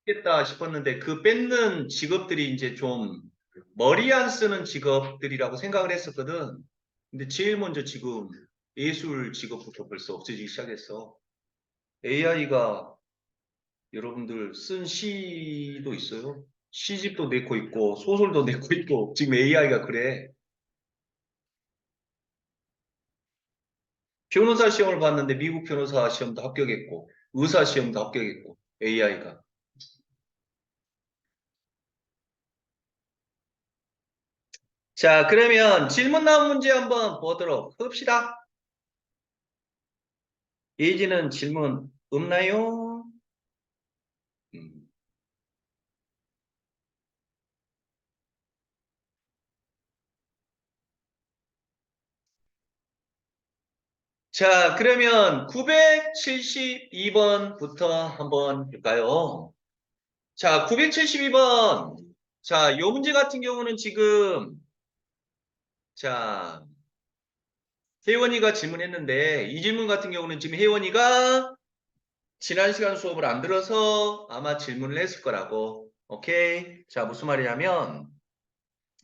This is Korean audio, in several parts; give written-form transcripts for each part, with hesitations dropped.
살아겠다 싶었는데 그 뺏는 직업들이 이제 좀 머리 안 쓰는 직업들이라고 생각을 했었거든. 근데 제일 먼저 지금 예술 직업부터 벌써 없어지기 시작했어. AI가 여러분들 쓴 시도 있어요. 시집도 내고 있고 소설도 내고 있고 지금 AI가 그래. 변호사 시험을 봤는데 미국 변호사 시험도 합격했고 의사 시험도 합격했고 AI가. 자, 그러면 질문 나온 문제 한번 보도록 합시다. 예지는 질문 없나요? 음. 자, 그러면 972번부터 한번 볼까요? 자, 972번. 자, 요 문제 같은 경우는 지금, 자, 혜원이가 질문했는데, 이 질문 같은 경우는 지금 혜원이가 지난 시간 수업을 안 들어서 아마 질문을 했을 거라고. 오케이? 자, 무슨 말이냐면,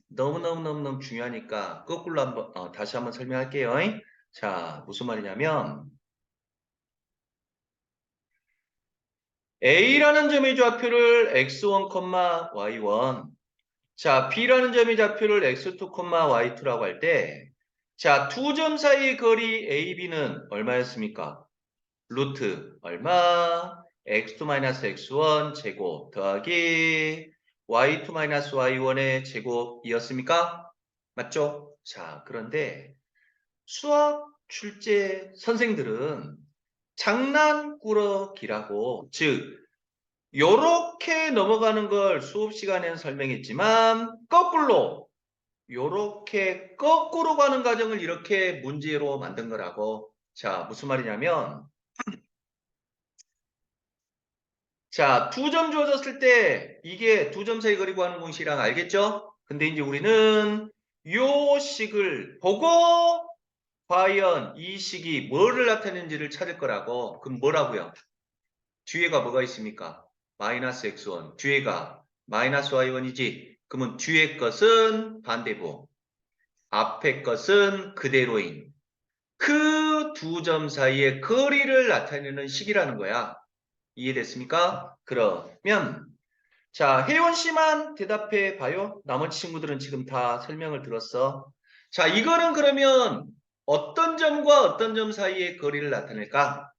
너무너무너무너무 중요하니까, 거꾸로 한번, 다시 한번 설명할게요. 자, 무슨 말이냐면, A라는 점의 좌표를 x1, y1, 자, B라는 점의 좌표를 x2, y2라고 할 때, 자, 두 점 사이의 거리 AB는 얼마였습니까? 루트 얼마? x2-x1 제곱 더하기 y2-y1의 제곱이었습니까? 맞죠? 자, 그런데 수학 출제 선생들은 장난꾸러기라고, 즉, 요렇게 넘어가는 걸 수업 시간에는 설명했지만 거꾸로 요렇게 거꾸로 가는 과정을 이렇게 문제로 만든 거라고. 자, 무슨 말이냐면 자, 두 점 주어졌을 때 이게 두 점 사이 거리 구하는 공식이랑 알겠죠? 근데 이제 우리는 요 식을 보고 과연 이 식이 뭐를 나타내는지를 찾을 거라고. 그럼 뭐라고요? 뒤에가 뭐가 있습니까? 마이너스 x1. 뒤에가 마이너스 y1이지. 그러면 뒤에 것은 반대고 앞에 것은 그대로인 그 두 점 사이의 거리를 나타내는 식이라는 거야. 이해됐습니까? 그러면 자, 혜원 씨만 대답해 봐요. 나머지 친구들은 지금 다 설명을 들었어. 자, 이거는 그러면 어떤 점과 어떤 점 사이의 거리를 나타낼까?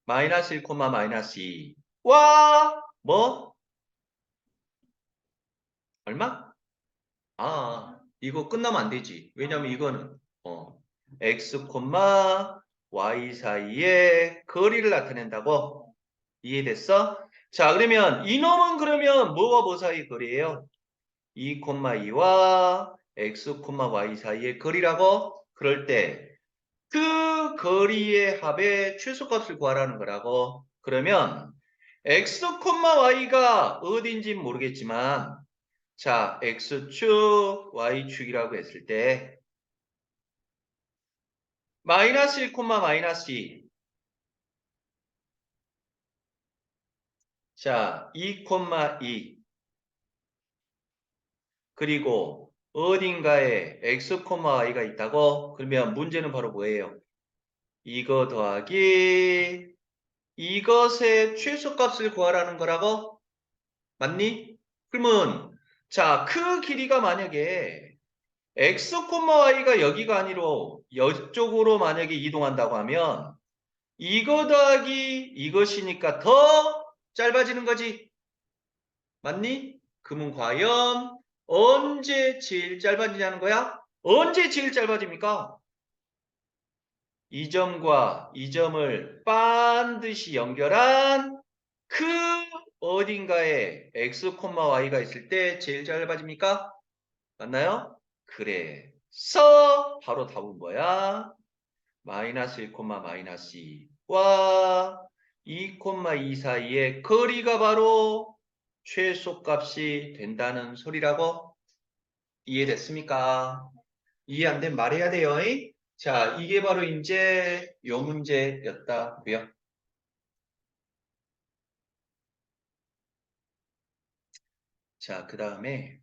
마이너스 1, 마이너스 2. 와, 뭐? 얼마? 이거 끝나면 안 되지. 왜냐면 이거는 x, y 사이의 거리를 나타낸다고. 이해됐어? 자, 그러면 이놈은 그러면 뭐와 뭐 사이의 거리예요? 2, 2와 x, y 사이의 거리라고. 그럴 때 그 거리의 합의 최소값을 구하라는 거라고. 그러면 x, y가 어딘지 모르겠지만 자, x축, y축이라고 했을 때 마이너스 1, 마이너스 2. 자, 2, 2. 그리고 어딘가에 x, y가 있다고? 그러면 문제는 바로 뭐예요? 이거 더하기 이것의 최소값을 구하라는 거라고? 맞니? 그러면 자, 그 길이가 만약에 x, y가 여기가 아니로 이쪽으로 만약에 이동한다고 하면 이거 더하기 이것이니까 더 짧아지는 거지. 맞니? 그러면 과연 언제 제일 짧아지냐는 거야? 언제 제일 짧아집니까? 이 점과 이 점을 반드시 연결한 그 어딘가에 x, y가 있을 때 제일 짧아집니까? 맞나요? 그래서 바로 답은 뭐야? 마이너스 1, 마이너스 2와 2, 2 사이의 거리가 바로 최소값이 된다는 소리라고. 이해됐습니까? 이해 안 되면 말해야 돼요. 자, 이게 바로 이제 요 문제였다고요. 자, 그 다음에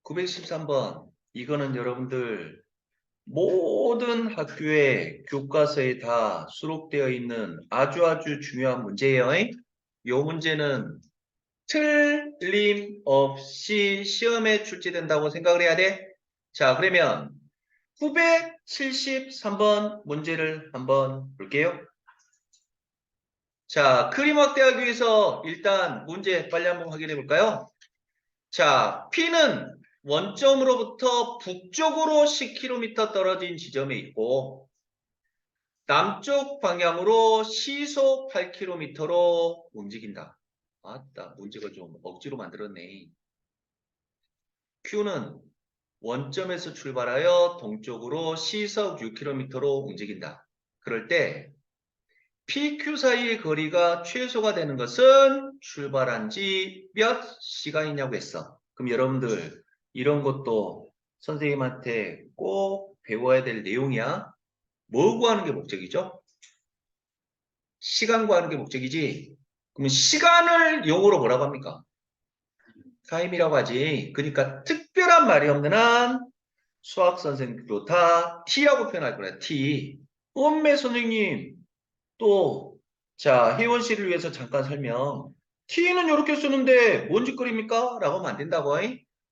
913번. 이거는 여러분들 모든 학교의 교과서에 다 수록되어 있는 아주 중요한 문제예요. 이 문제는 틀림없이 시험에 출제된다고 생각을 해야 돼. 자, 그러면 973번 문제를 한번 볼게요. 자, 그림 확대하기 위해서 일단 문제 빨리 한번 확인해 볼까요? 자, P는 원점으로부터 북쪽으로 10km 떨어진 지점에 있고 남쪽 방향으로 시속 8km로 움직인다. 맞다. 문제가 좀 억지로 만들었네. Q는 원점에서 출발하여 동쪽으로 시속 6km로 움직인다. 그럴 때 PQ 사이의 거리가 최소가 되는 것은 출발한 지 몇 시간이냐고 했어. 그럼 여러분들 이런 것도 선생님한테 꼭 배워야 될 내용이야. 뭐 구하는 게 목적이죠? 시간 구하는 게 목적이지. 그러면 시간을 영어로 뭐라고 합니까? 타임이라고 하지. 그러니까 특별한 말이 없는 한 수학 선생님도 다 T라고 표현할 거야. T. 엄매 선생님 또 자, 혜원 씨를 위해서 잠깐 설명. T는 이렇게 쓰는데 뭔 짓거리입니까? 라고 하면 안 된다고.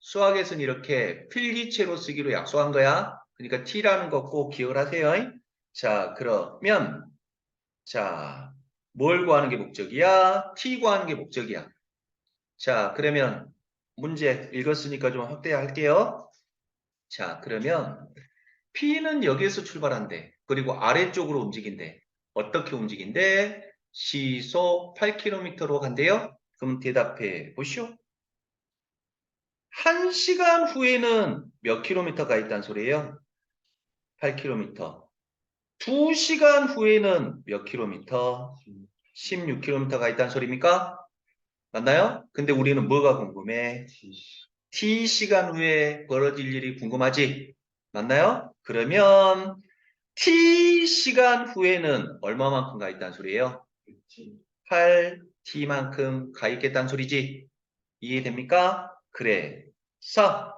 수학에서는 이렇게 필기체로 쓰기로 약속한 거야. 그러니까 T라는 거 꼭 기억을 하세요. 자, 그러면 자, 뭘 구하는 게 목적이야? T 구하는 게 목적이야. 자, 그러면 문제 읽었으니까 좀 확대할게요. 자, 그러면 P는 여기에서 출발한대. 그리고 아래쪽으로 움직인대. 어떻게 움직인대? 시속 8km로 간대요. 그럼 대답해 보시오. 1시간 후에는 몇 킬로미터가 있다는 소리예요? 8km. 2시간 후에는 몇 킬로미터? 16km가 있다는 소리입니까? 맞나요? 근데 우리는 뭐가 궁금해? T시간 후에 벌어질 일이 궁금하지? 맞나요? 그러면 T시간 후에는 얼마만큼 가 있다는 소리예요? 8T만큼 가 있겠다는 소리지? 이해됩니까? 그래. 자,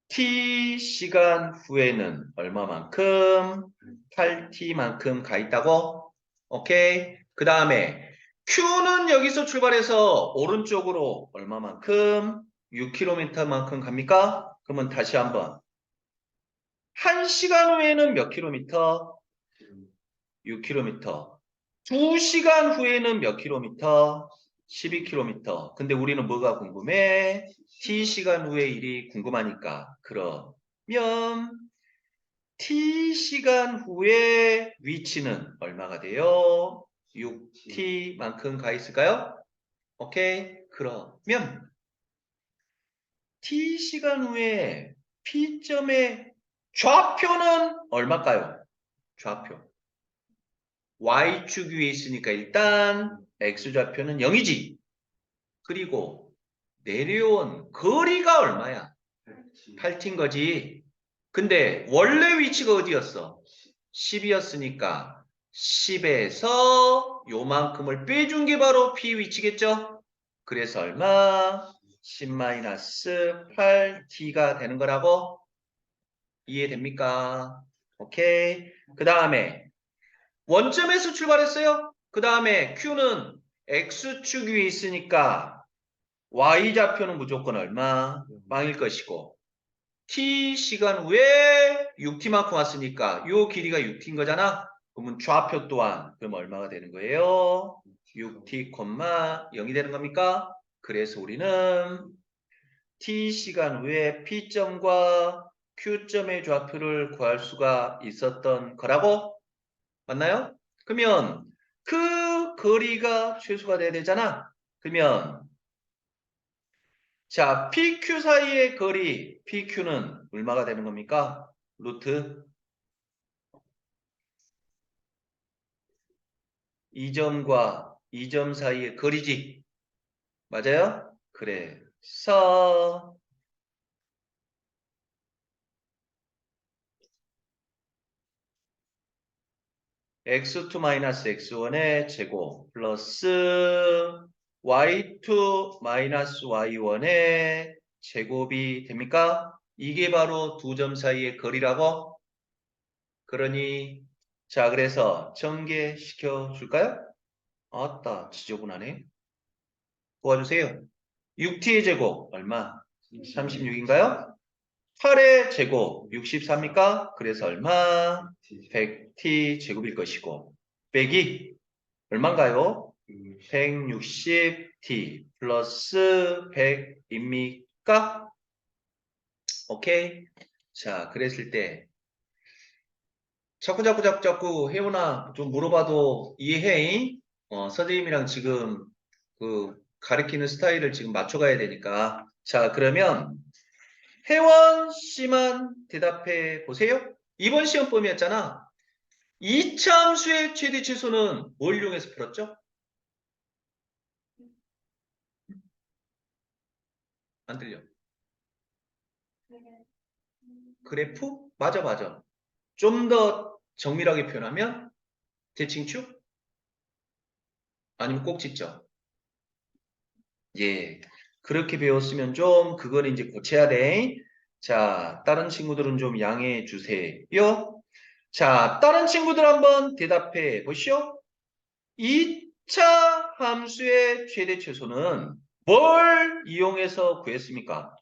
T시간 후에는 얼마만큼? 8T만큼 가 있다고? 오케이. 그 다음에 Q는 여기서 출발해서 오른쪽으로 얼마만큼? 6km만큼 갑니까? 그러면 다시 한번. 1시간 후에는 몇 킬로미터? 6km. 2시간 후에는 몇 킬로미터? 12km. 근데 우리는 뭐가 궁금해? T시간 후의 일이 궁금하니까. 그러면 T시간 후의 위치는 얼마가 돼요? 6T만큼 가 있을까요? 오케이. 그러면 T시간 후에 P점의 좌표는 얼마일까요? 좌표. Y축 위에 있으니까 일단 X좌표는 0이지. 그리고 내려온 거리가 얼마야? 8T인 거지. 근데 원래 위치가 어디였어? 10이었으니까 10에서 요만큼을 빼준 게 바로 P 위치겠죠? 그래서 얼마? 10-8T가 되는 거라고? 이해됩니까? 오케이. 그 다음에 원점에서 출발했어요. 그 다음에 Q는 X축 위에 있으니까 Y좌표는 무조건 얼마? 빵일 것이고 T 시간 후에 6T만큼 왔으니까 요 길이가 6T인 거잖아. 그러면 좌표 또한 그럼 얼마가 되는 거예요? 6T, 0이 되는 겁니까? 그래서 우리는 T 시간 후에 P점과 Q점의 좌표를 구할 수가 있었던 거라고? 맞나요? 그러면 그 거리가 최소가 돼야 되잖아. 그러면 자, PQ 사이의 거리 PQ는 얼마가 되는 겁니까? 루트 이 점과 이 점 사이의 거리지. 맞아요? 그래서 x2 마이너스 x1의 제곱 플러스 y2 마이너스 y1의 제곱이 됩니까? 이게 바로 두 점 사이의 거리라고? 그러니 자 그래서 전개시켜 줄까요? 아따 지저분하네. 도와주세요. 6t의 제곱 얼마? 36인가요? 8의 제곱 64입니까? 그래서 얼마? 100t 제곱일 것이고 빼기 얼마인가요? 160t 플러스 100입니까? 오케이. 자, 그랬을 때 자꾸 혜원아 좀 물어봐도 이해해? 선생님이랑 지금 그 가르치는 스타일을 지금 맞춰가야 되니까. 자, 그러면 혜원 씨만 대답해 보세요. 이번 시험범위였잖아. 이차함수의 최대 최소는 뭘 이용해서 풀었죠? 안 들려. 그래프? 맞아, 맞아. 좀 더 정밀하게 표현하면 대칭축? 아니면 꼭지점? 예. 그렇게 배웠으면 좀 그거는 이제 고쳐야 돼. 자, 다른 친구들은 좀 양해해 주세요. 자, 다른 친구들 한번 대답해 보시오. 2차 함수의 최대 최소는 뭘 이용해서 구했습니까?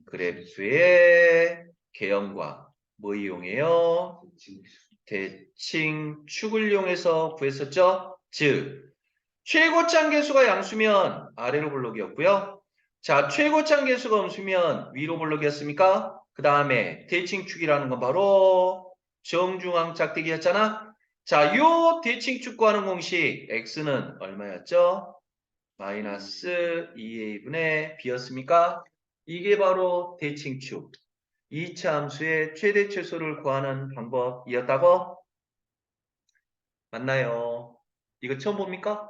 그래프의 개형과 뭐 이용해요? 대칭축을 이용해서 구했었죠? 즉, 최고창 계수가 양수면 아래로 볼록이었고요. 자, 최고창 계수가 음수면 위로 볼록이었습니까? 그 다음에 대칭축이라는 건 바로 정중앙 짝대기였잖아. 자, 요 대칭축 구하는 공식 x는 얼마였죠? 마이너스 2a분의 b였습니까? 이게 바로 대칭축. 2차 함수의 최대 최소를 구하는 방법이었다고? 맞나요? 이거 처음 봅니까?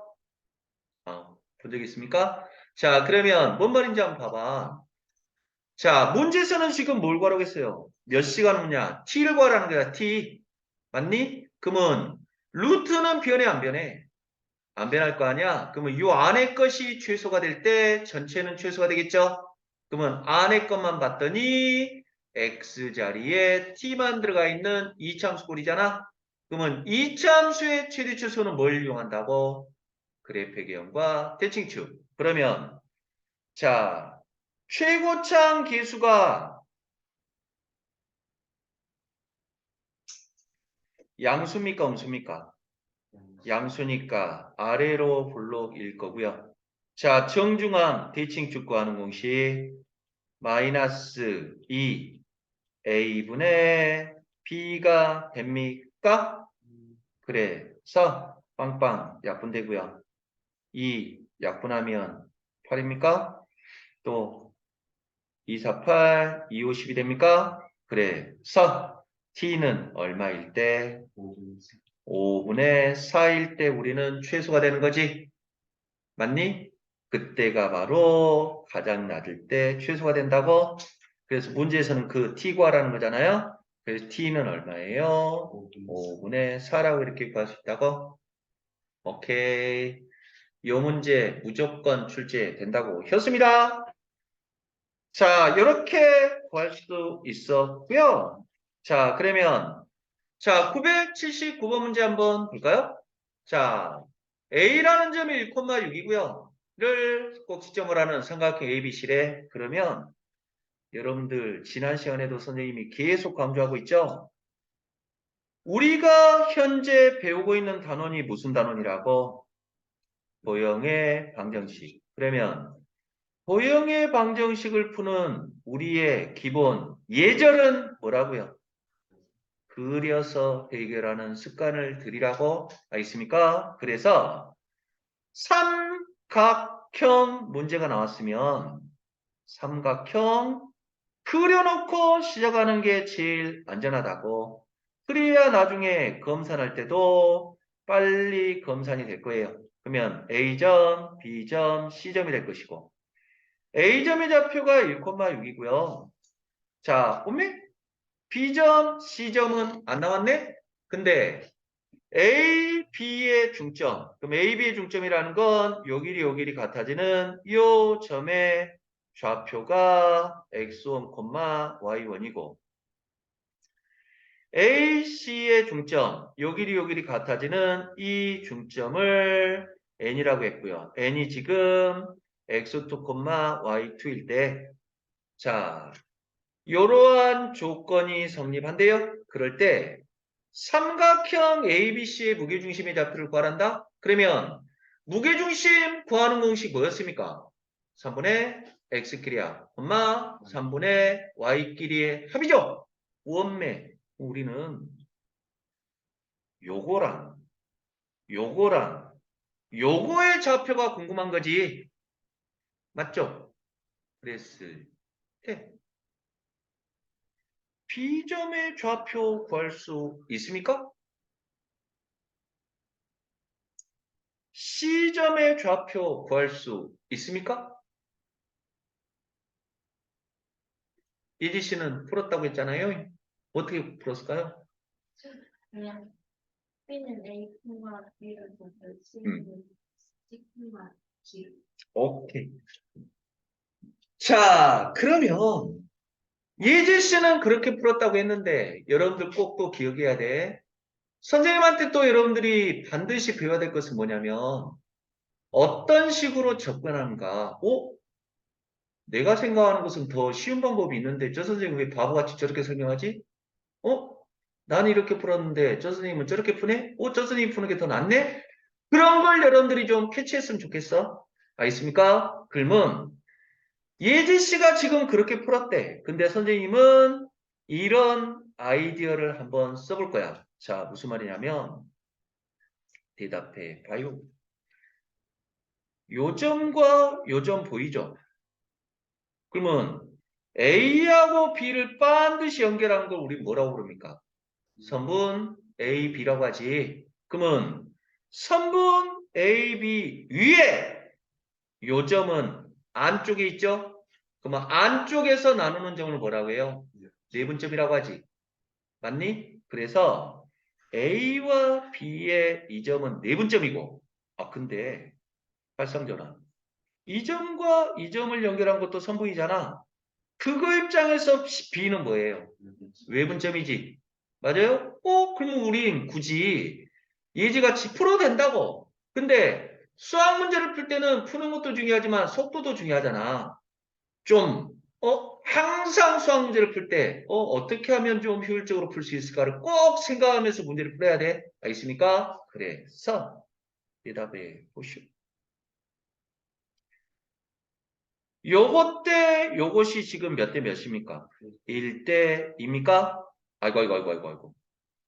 본 적 있습니까? 자, 그러면 뭔 말인지 한번 봐봐. 자, 문제에서는 지금 뭘 구하라고 했어요? 몇 시간 오냐? t를 구하라는 거야, t. 맞니? 그러면 루트는 변해, 안 변해? 안 변할 거 아니야? 그러면 이 안에 것이 최소가 될 때 전체는 최소가 되겠죠? 그러면 안에 것만 봤더니 x 자리에 t만 들어가 있는 이차함수 꼴이잖아? 그러면 이차함수의 최대 최소는 뭘 이용한다고? 그래프의 개형과 대칭축. 그러면 자 최고창 계수가 양수입니까 음수입니까? 양수니까 아래로 볼록일 거고요. 자 정중앙 대칭축 구하는 공식 마이너스 2a분의 b가 됩니까? 그래서 빵빵 약분되고요. 2 약분하면 8입니까? 또 248, 250이 됩니까? 그래서 t는 얼마일 때? 5분의 4일 때 우리는 최소가 되는 거지. 맞니? 그때가 바로 가장 낮을 때 최소가 된다고. 그래서 문제에서는 그 t 구하라는 거잖아요. 그래서 t는 얼마예요? 5분의 4라고 이렇게 구할 수 있다고. 오케이. 요 문제 무조건 출제된다고 했습니다. 자, 이렇게 구할 수 있었고요. 자, 그러면 자, 979번 문제 한번 볼까요? 자, A라는 점이 1,6이고요. 를 꼭 지점을 하는 삼각형 ABC래. 그러면 여러분들 지난 시간에도 선생님이 계속 강조하고 있죠? 우리가 현재 배우고 있는 단원이 무슨 단원이라고? 도형의 방정식. 그러면 도형의 방정식을 푸는 우리의 기본 예절은 뭐라고요? 그려서 해결하는 습관을 들이라고 하겠습니까? 그래서 삼각형 문제가 나왔으면 삼각형 그려놓고 시작하는 게 제일 안전하다고. 그래야 나중에 검사할 때도 빨리 검산이 될 거예요. 그러면 A점, B점, C점이 될 것이고 A점의 좌표가 1,6이고요. 자, 보면 B점, C점은 안 나왔네? 근데 A, B의 중점, 그럼 A, B의 중점이라는 건 요 길이 요 길이 같아지는 요 점의 좌표가 x1, y1이고 A, C의 중점, 요 길이 요 길이 같아지는 이 중점을 n이라고 했고요. n이 지금 x2, y2일 때 자, 이러한 조건이 성립한대요. 그럴 때 삼각형 ABC의 무게중심의 좌표를 구하란다? 그러면 무게중심 구하는 공식 뭐였습니까? 3분의 X끼리야. 엄마 3분의 Y끼리의 합이죠? 원매. 우리는 요거랑 요거랑 요거의 좌표가 궁금한 거지. 맞죠? 그랬을 때 B점의 좌표 구할 수 있습니까? C점의 좌표 구할 수 있습니까? 예지 씨는 풀었다고 했잖아요. 어떻게 풀었을까요? 그냥 B는 A, B를 보고 음. C는 C, G. 오케이. 자, 그러면 예지 씨는 그렇게 풀었다고 했는데 여러분들 꼭 또 기억해야 돼. 선생님한테 또 여러분들이 반드시 배워야 될 것은 뭐냐면 어떤 식으로 접근하는가. 내가 생각하는 것은 더 쉬운 방법이 있는데 저 선생님 왜 바보같이 저렇게 설명하지? 나는 이렇게 풀었는데 저 선생님은 저렇게 푸네? 저 선생님이 푸는 게 더 낫네? 그런 걸 여러분들이 좀 캐치했으면 좋겠어. 알겠습니까? 그러면 예지 씨가 지금 그렇게 풀었대. 근데 선생님은 이런 아이디어를 한번 써볼 거야. 자, 무슨 말이냐면 대답해 봐요. 요점과 요점 보이죠? 그러면 A하고 B를 반드시 연결하는 걸 우리 뭐라고 그럽니까? 선분 A, B라고 하지. 그러면 선분 A, B 위에 요점은 안쪽에 있죠? 그러면 안쪽에서 나누는 점을 뭐라고 해요? 네분점이라고 하지. 맞니? 그래서 A와 B의 이 점은 네분점이고 근데 발상전환 이 점과 이 점을 연결한 것도 선분이잖아. 그거 입장에서 B는 뭐예요? 외분점이지. 맞아요? 그러면 우린 굳이 예지같이 풀어도 된다고. 근데 수학 문제를 풀 때는 푸는 것도 중요하지만 속도도 중요하잖아. 좀, 항상 수학 문제를 풀 때, 어떻게 하면 좀 효율적으로 풀 수 있을까를 꼭 생각하면서 문제를 풀어야 돼. 알겠습니까? 그래서 대답해 보시오. 요것 때 요것이 지금 몇 대 몇입니까? 1대 2입니까? 아이고.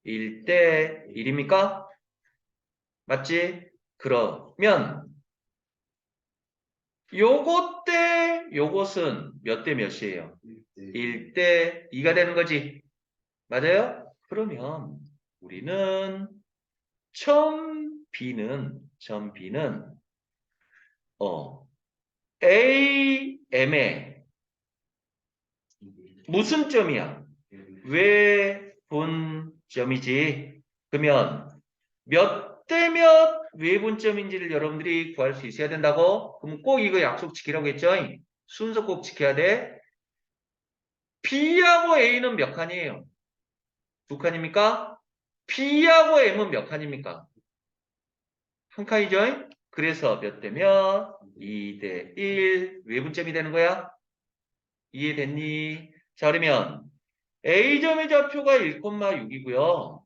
1대 1입니까? 맞지? 그러면 요것 때 요것은 몇 대 몇이에요? 1대 2가 되는 거지. 맞아요? 그러면 우리는 점 B는 AM의 무슨 점이야? 왜 분점이지? 그러면 몇 대 몇 외분점인지를 여러분들이 구할 수 있어야 된다고? 그럼 꼭 이거 약속 지키라고 했죠? 순서 꼭 지켜야 돼. B하고 A는 몇 칸이에요? 두 칸입니까? B하고 M은 몇 칸입니까? 한 칸이죠? 그래서 몇 대 몇? 2대 1 외분점이 되는 거야? 이해됐니? 자, 그러면 A점의 좌표가 1,6이고요.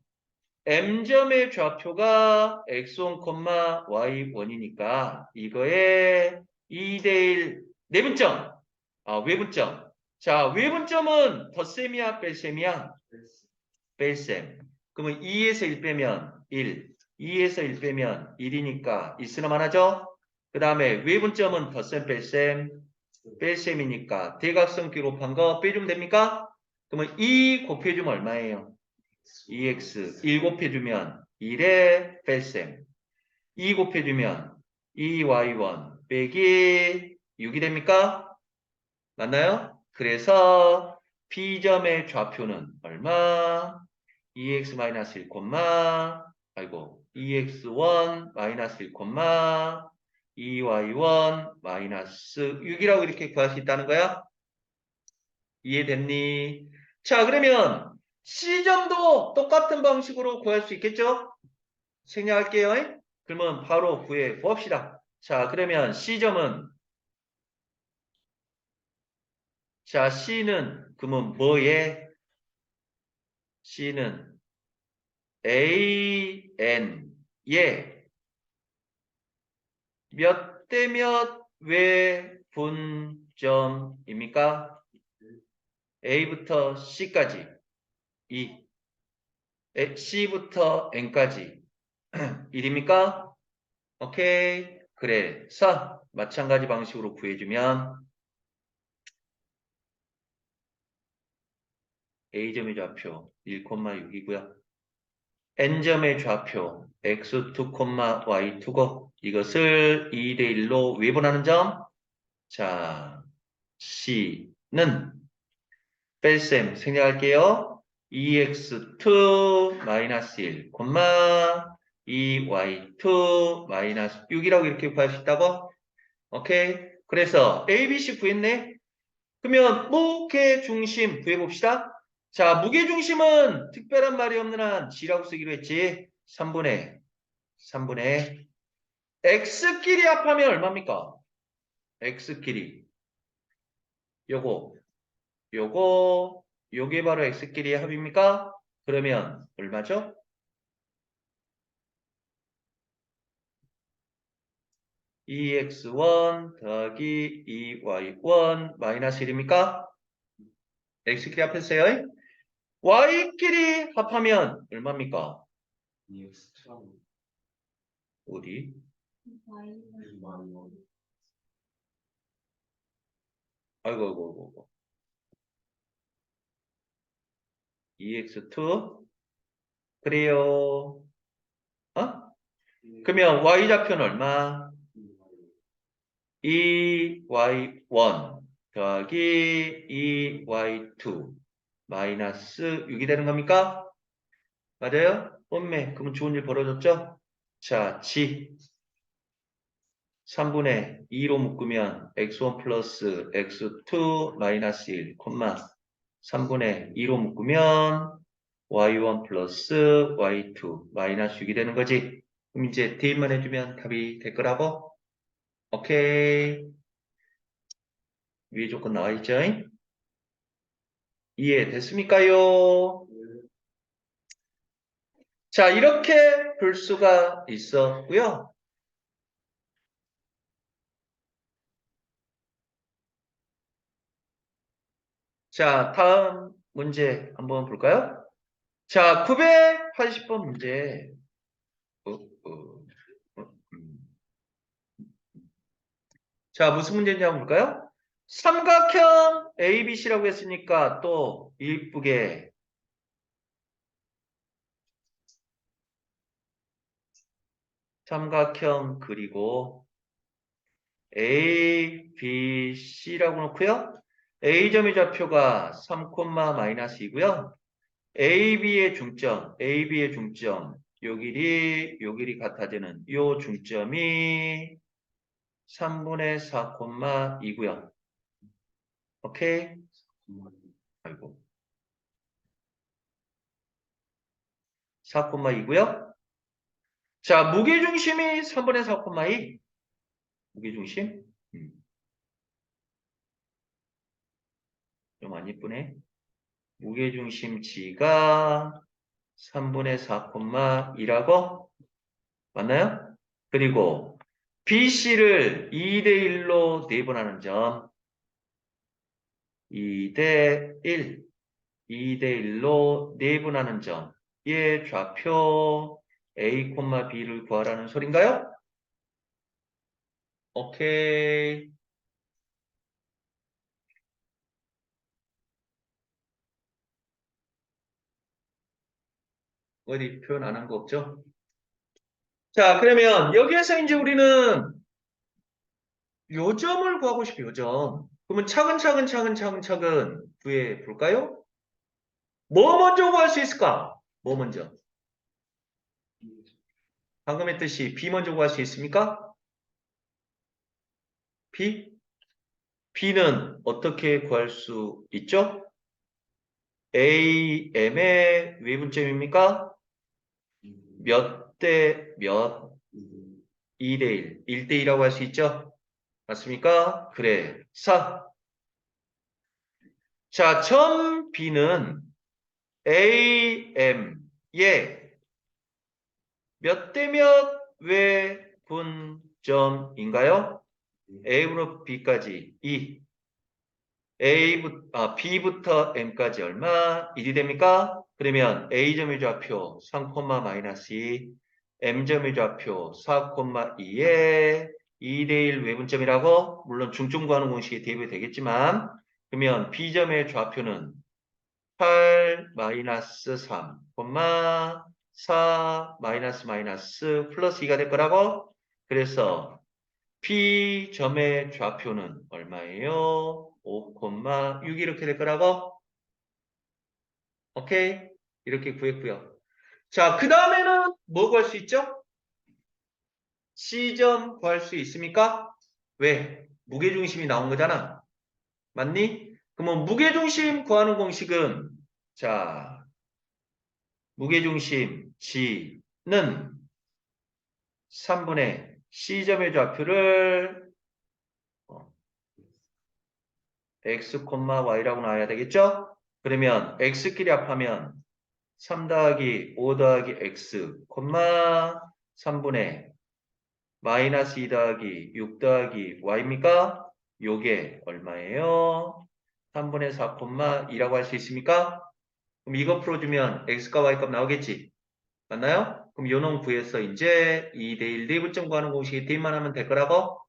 M점의 좌표가 x1, y1이니까 이거에 2대1 내분점, 외분점. 자, 외분점은 덧셈이야, 뺄셈이야? 뺄셈. 그러면 2에서 1 빼면 1, 2에서 1 빼면 1이니까 있으나 마나죠? 그 다음에 외분점은 덧셈, 뺄셈, 뺄셈이니까 대각선 기록한 거 빼주면 됩니까? 그러면 2 곱해주면 얼마예요? 2x 1 곱해주면 1의 뺄셈. 2 곱해주면 2y1 빼기 6이 됩니까? 맞나요? 그래서 B점의 좌표는 얼마? 2x 1, 아이고 2x1 1, 2y1 6이라고 이렇게 구할 수 있다는 거야? 이해됐니? 자, 그러면 C점도 똑같은 방식으로 구할 수 있겠죠? 생략할게요. 그러면 바로 구해 봅시다. 자, 그러면 C점은, 자, C는, 그러면 뭐에? C는 A, N, 예, 몇 대 몇 왜 분점입니까? A부터 C까지, C부터 N까지 1입니까? 오케이. 그래서 마찬가지 방식으로 구해주면 A점의 좌표 1,6이고요. N점의 좌표 x2, y2고 이것을 2대 1로 외분하는 점. 자, C는 뺄셈 생략할게요. 2x2 1, 2y2 6이라고 이렇게 구할 수 있다고? 오케이. 그래서 A, B, C 구했네. 그러면 무게중심 구해봅시다. 자, 무게중심은 특별한 말이 없는 한 G라고 쓰기로 했지. 3분의 X끼리 합하면 얼마입니까? X끼리. 요거, 요게 바로 X끼리의 합입니까? 그러면 얼마죠? 2x1 더하기 2y1 마이너스 1입니까? X끼리 합했어요. Y끼리 합하면 얼마입니까? 어디? 아이고. 2x2 그래요. 어? 그러면 y좌표는 얼마? 2y1 더하기 2y2 마이너스 6이 되는 겁니까? 맞아요? 엄매 그러면 좋은 일 벌어졌죠? 자, G 3분의 2로 묶으면 x1 플러스 x2 마이너스 1, 3분의 2로 묶으면 y1 플러스 y2 마이너스 6이 되는 거지. 그럼 이제 대입만 해주면 답이 될 거라고? 오케이. 위에 조건 나와 있죠? 이해됐습니까요? 자, 이렇게 볼 수가 있었고요. 자, 다음 문제 한번 볼까요? 자, 980번 문제. 어, 어, 음. 자, 무슨 문제인지 한번 볼까요? 삼각형 ABC라고 했으니까 또 이쁘게 삼각형 그리고 A, B, C라고 놓고요. A점의 좌표가 3, 마이너스 2고요. AB의 중점, 요 길이 같아지는 요 중점이 3분의 4, 2고요. 오케이? 아이고. 4, 2고요. 자, 무게중심이 3분의 4, 2. 무게중심? 좀 안 이쁘네. 무게중심치가 3분의 4, 2라고? 맞나요? 그리고 BC를 2대 1로 내분하는 점. 2대 1. 2대 1로 내분하는 점. 의 좌표 A, B를 구하라는 소린가요? 오케이. 어디 표현 안 한 거 없죠? 자, 그러면 여기에서 이제 우리는 요점을 구하고 싶어요, 요점. 그러면 차근차근 구해 볼까요? 뭐 먼저 구할 수 있을까? 뭐 먼저? 방금 했듯이 B 먼저 구할 수 있습니까? B? B는 어떻게 구할 수 있죠? AM의 외분점입니까? 몇 대 몇? 2대 1. 1대 2라고 할 수 있죠? 맞습니까? 그래. 자, 점 B는 AM의 몇 대 몇 외분점인가요? A부터 B까지 2. B부터 M까지 얼마? 1이 됩니까? 그러면 A점의 좌표 3, 마이너스 2, M점의 좌표 4, 2에 2대1 외분점이라고 물론 중점 구하는 공식에 대입이 되겠지만 그러면 B점의 좌표는 8, 마이너스 3, 4, 마이너스 플러스 2가 될 거라고 그래서 P점의 좌표는 얼마예요? 5, 6 이렇게 될 거라고? 오케이? 이렇게 구했고요. 자, 그 다음에는 뭐 구할 수 있죠? C점 구할 수 있습니까? 왜? 무게중심이 나온 거잖아. 맞니? 그러면 무게중심 구하는 공식은 자, 무게중심 G는 3분의 C점의 좌표를 x, y라고 나와야 되겠죠? 그러면 x끼리 합하면 3 더하기 5 더하기 x, 3분의 마이너스 2 더하기 6 더하기 y입니까? 요게 얼마예요? 3분의 4, 2라고 할 수 있습니까? 그럼 이거 풀어주면 x과 y값 나오겠지? 맞나요? 그럼 요놈 구해서 이제 2대1 내분점 구하는 공식에 대입만 하면 될 거라고?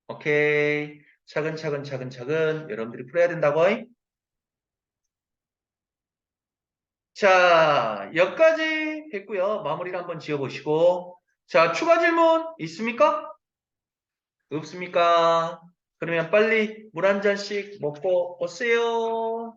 오케이. 차근차근 여러분들이 풀어야 된다고. 자, 여기까지 했고요. 마무리를 한번 지어보시고. 자, 추가 질문 있습니까? 없습니까? 그러면 빨리 물 한 잔씩 먹고 오세요.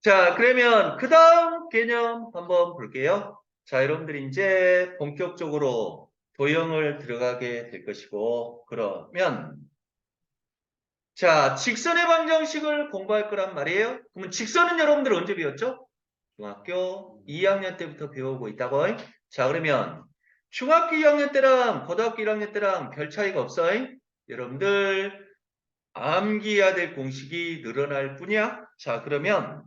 자, 그러면 그 다음 개념 한번 볼게요. 자, 여러분들이 이제 본격적으로 도형을 들어가게 될 것이고, 그러면 자, 직선의 방정식을 공부할 거란 말이에요. 그러면 직선은 여러분들 언제 배웠죠? 중학교 2학년 때부터 배우고 있다고. 자, 그러면 중학교 2학년 때랑 고등학교 1학년 때랑 별 차이가 없어요. 여러분들 암기해야 될 공식이 늘어날 뿐이야. 자, 그러면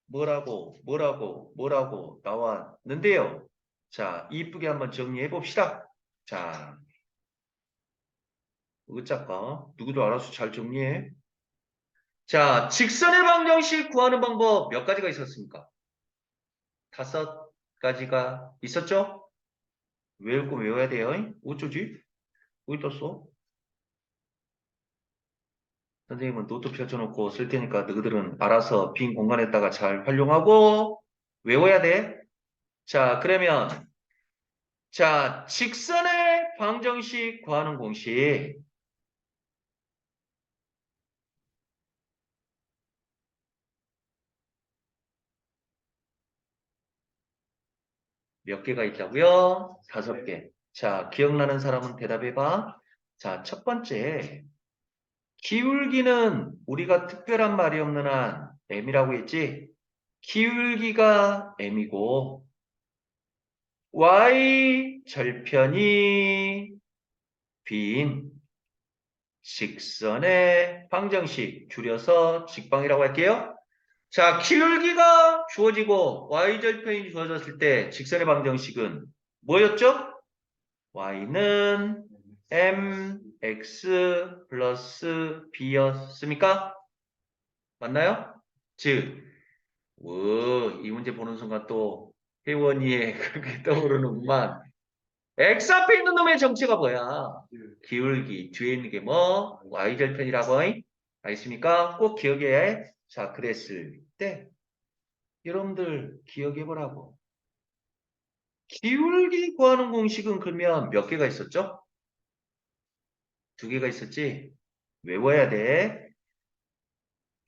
뭐라고 나왔는데요. 자, 이쁘게 한번 정리해 봅시다. 자, 어쩌까 누구도 알아서 잘 정리해. 자, 직선의 방정식 구하는 방법 몇 가지가 있었습니까? 5가지가 있었죠? 외울 거 외워야 돼요. 어쩌지? 어디 떴어? 선생님은 노트 펼쳐놓고 쓸 테니까 너희들은 알아서 빈 공간에다가 잘 활용하고 외워야 돼. 자, 그러면 자, 직선의 방정식 구하는 공식 몇 개가 있다고요? 5개. 자, 기억나는 사람은 대답해봐. 자, 첫 번째. 기울기는 우리가 특별한 말이 없는 한 m이라고 했지? 기울기가 m이고 y 절편이 b인 직선의 방정식 줄여서 직방이라고 할게요. 자, 기울기가 주어지고 y절편이 주어졌을 때 직선의 방정식은 뭐였죠? y는 mx 플러스 b였습니까? 맞나요? 즉, 이 문제 보는 순간 또 혜원이의 그게 떠오르는구만. x 앞에 있는 놈의 정체가 뭐야? 기울기. 뒤에 있는 게 뭐? y절편이라고. 알겠습니까? 꼭 기억해. 자, 그랬을 때 여러분들 기억해보라고. 기울기 구하는 공식은 그러면 몇 개가 있었죠? 두 개가 있었지? 외워야 돼.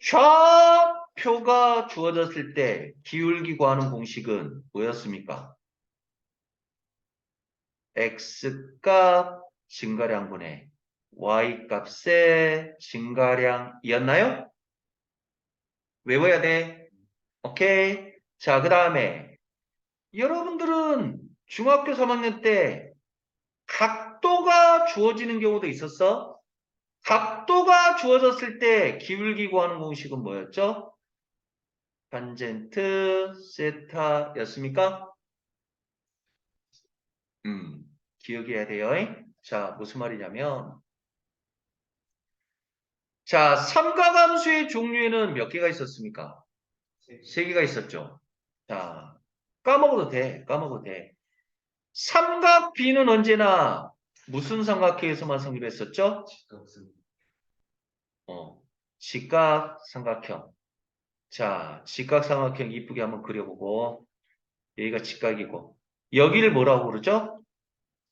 좌표가 주어졌을 때 기울기 구하는 공식은 뭐였습니까? x값 증가량분의 y값의 증가량이었나요? 외워야 돼. 오케이. 자, 그 다음에 여러분들은 중학교 3학년 때 각도가 주어지는 경우도 있었어? 각도가 주어졌을 때 기울기 구하는 공식은 뭐였죠? 탄젠트 세타였습니까? 기억해야 돼요. 자, 무슨 말이냐면 자, 삼각함수의 종류에는 몇 개가 있었습니까? 세 개가 있었죠. 자, 까먹어도 돼. 까먹어도 돼. 삼각 B는 언제나 무슨 삼각형에서만 성립했었죠? 직각 삼각형. 자, 직각 삼각형 이쁘게 한번 그려보고 여기가 직각이고 여기를 뭐라고 부르죠?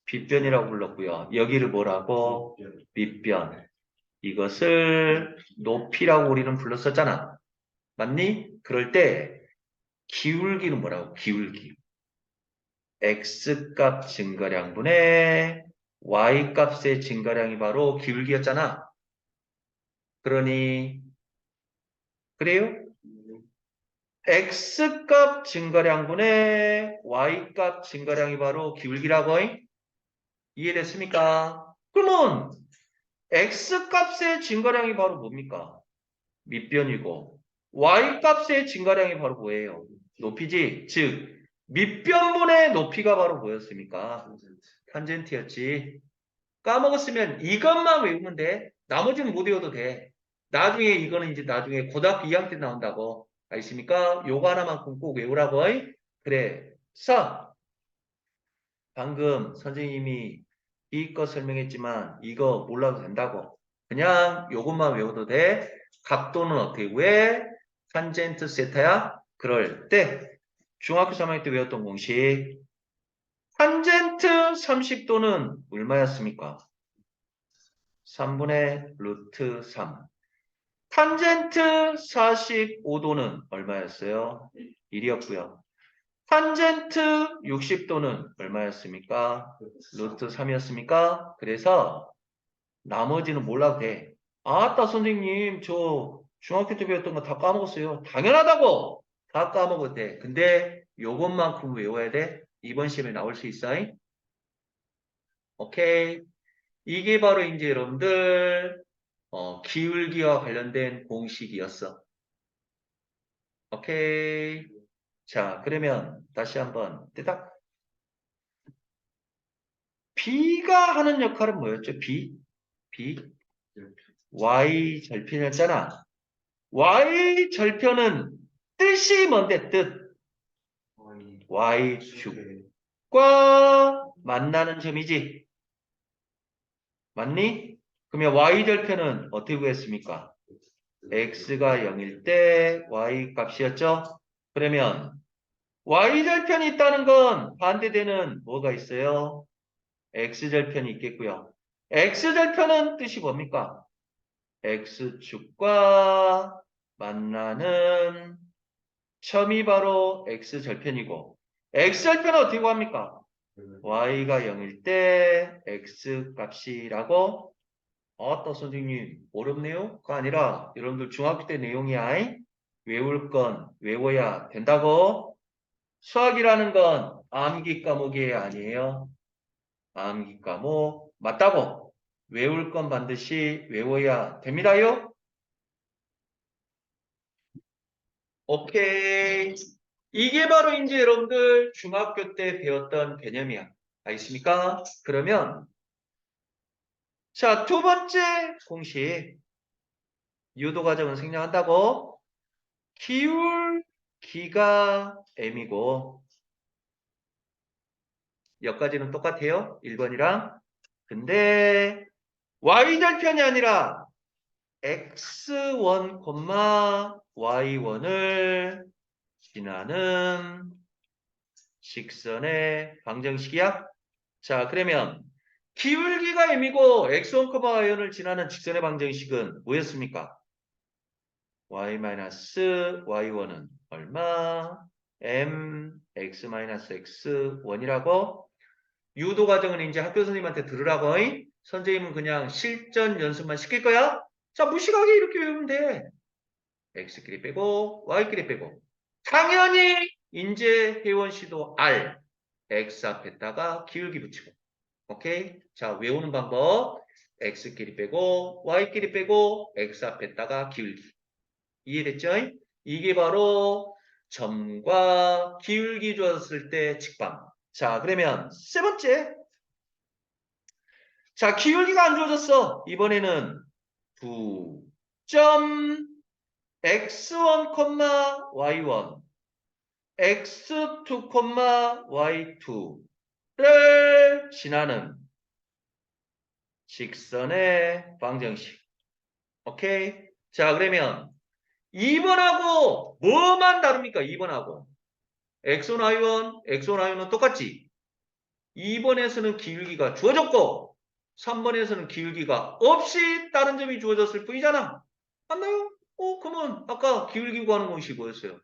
빗변이라고 불렀고요. 여기를 뭐라고? 밑변. 이것을 높이라고 우리는 불렀었잖아. 맞니? 그럴 때 기울기는 뭐라고? 기울기. x값 증가량분의 y값의 증가량이 바로 기울기였잖아. 그러니 그래요? x값 증가량분의 y값 증가량이 바로 기울기라고 이해됐습니까? 그러면 x값의 증가량이 바로 뭡니까? 밑변이고 y값의 증가량이 바로 뭐예요? 높이지? 즉 밑변분의 높이가 바로 뭐였습니까? 탄젠트였지. 까먹었으면 이것만 외우면 돼. 나머지는 못 외워도 돼. 나중에 이거는 이제 나중에 고등학교 2학년 때 나온다고. 알겠습니까? 요거 하나만큼 꼭 외우라고. 그래. 방금 선생님이 이것 설명했지만 이거 몰라도 된다고. 그냥 요것만 외워도 돼. 각도는 어떻게 구해? 탄젠트 세타야? 그럴 때 중학교 3학년 때 외웠던 공식. 탄젠트 30도는 얼마였습니까? 3분의 루트 3. 탄젠트 45도는 얼마였어요? 1이었고요. 탄젠트 60도는 얼마였습니까? 루트 3이었습니까? 그래서 나머지는 몰라도 돼. 아따 선생님 저 중학교 때 배웠던 거 다 까먹었어요. 당연하다고. 다 까먹어도 돼. 근데 요것만큼 외워야 돼. 이번 시험에 나올 수 있어. 오케이. 이게 바로 이제 여러분들 기울기와 관련된 공식이었어. 오케이. 자, 그러면 다시 한번 대답. B가 하는 역할은 뭐였죠? B? Y 절편이었잖아. Y 절편은 뜻이 뭔데? 뜻. Y축과 만나는 점이지. 맞니? 그러면 Y 절편은 어떻게 구했습니까? X가 0일 때 Y 값이었죠? 그러면 Y절편이 있다는 건 반대되는 뭐가 있어요? X절편이 있겠고요. X절편은 뜻이 뭡니까? X축과 만나는 점이 바로 X절편이고 X절편은 어떻게 구합니까? y가 0일 때 x 값이라고. 또 선생님 어렵네요. 그거 아니라 여러분들 중학교 때 내용이야. 외울 건 외워야 된다고. 수학이라는 건 암기 과목이 아니에요. 암기 과목 맞다고. 외울 건 반드시 외워야 됩니다요. 오케이. 이게 바로 이제 여러분들 중학교 때 배웠던 개념이야. 알겠습니까? 그러면 자, 두 번째 공식. 유도 과정은 생략한다고. 기울기가 m이고 여기까지는 똑같아요. 1번이랑. 근데 y절편이 아니라 x1, y1을 지나는 직선의 방정식이야. 자, 그러면 기울기가 m이고 x1, y1을 지나는 직선의 방정식은 뭐였습니까? y-y1은 얼마? m x-x1이라고. 유도 과정은 이제 학교 선생님한테 들으라고. 선생님은 그냥 실전 연습만 시킬 거야. 자, 무식하게 이렇게 외우면 돼. x끼리 빼고 y끼리 빼고. 당연히 인제 혜원 씨도 r x 앞에다가 기울기 붙이고. 오케이? 자, 외우는 방법. x끼리 빼고 y끼리 빼고 x 앞에다가 기울기. 이해됐죠? 이게 바로 점과 기울기 주었을 때 직방. 자, 그러면 세 번째. 자, 기울기가 안 주어졌어. 이번에는 두 점 x1, y1, x2, y2를 지나는 직선의 방정식. 오케이? 자, 그러면 2번하고 뭐만 다릅니까? 2번하고. x1, y1, x1, y1은 똑같지? 2번에서는 기울기가 주어졌고 3번에서는 기울기가 없이 다른 점이 주어졌을 뿐이잖아. 맞나요? 그러면 아까 기울기 구하는 공식이 뭐였어요?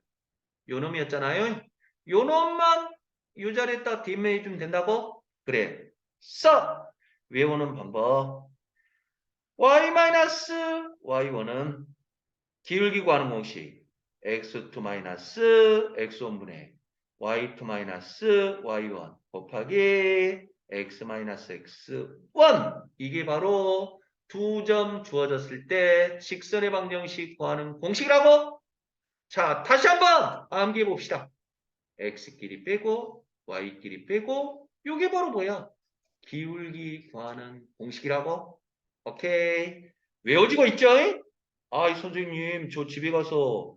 요 놈이었잖아요. 요 놈만 요 자리에다 뒷매해주면 된다고? 그래. 써! 외우는 방법. y-y1은 기울기 구하는 공식. x2-x1분의 y2-y1 곱하기 x-x1. 이게 바로 두 점 주어졌을 때 직선의 방정식 구하는 공식이라고? 자, 다시 한번 암기해 봅시다. x끼리 빼고 y끼리 빼고 요게 바로 뭐야? 기울기 구하는 공식이라고? 오케이. 외워지고 있죠? 이 선생님 저 집에 가서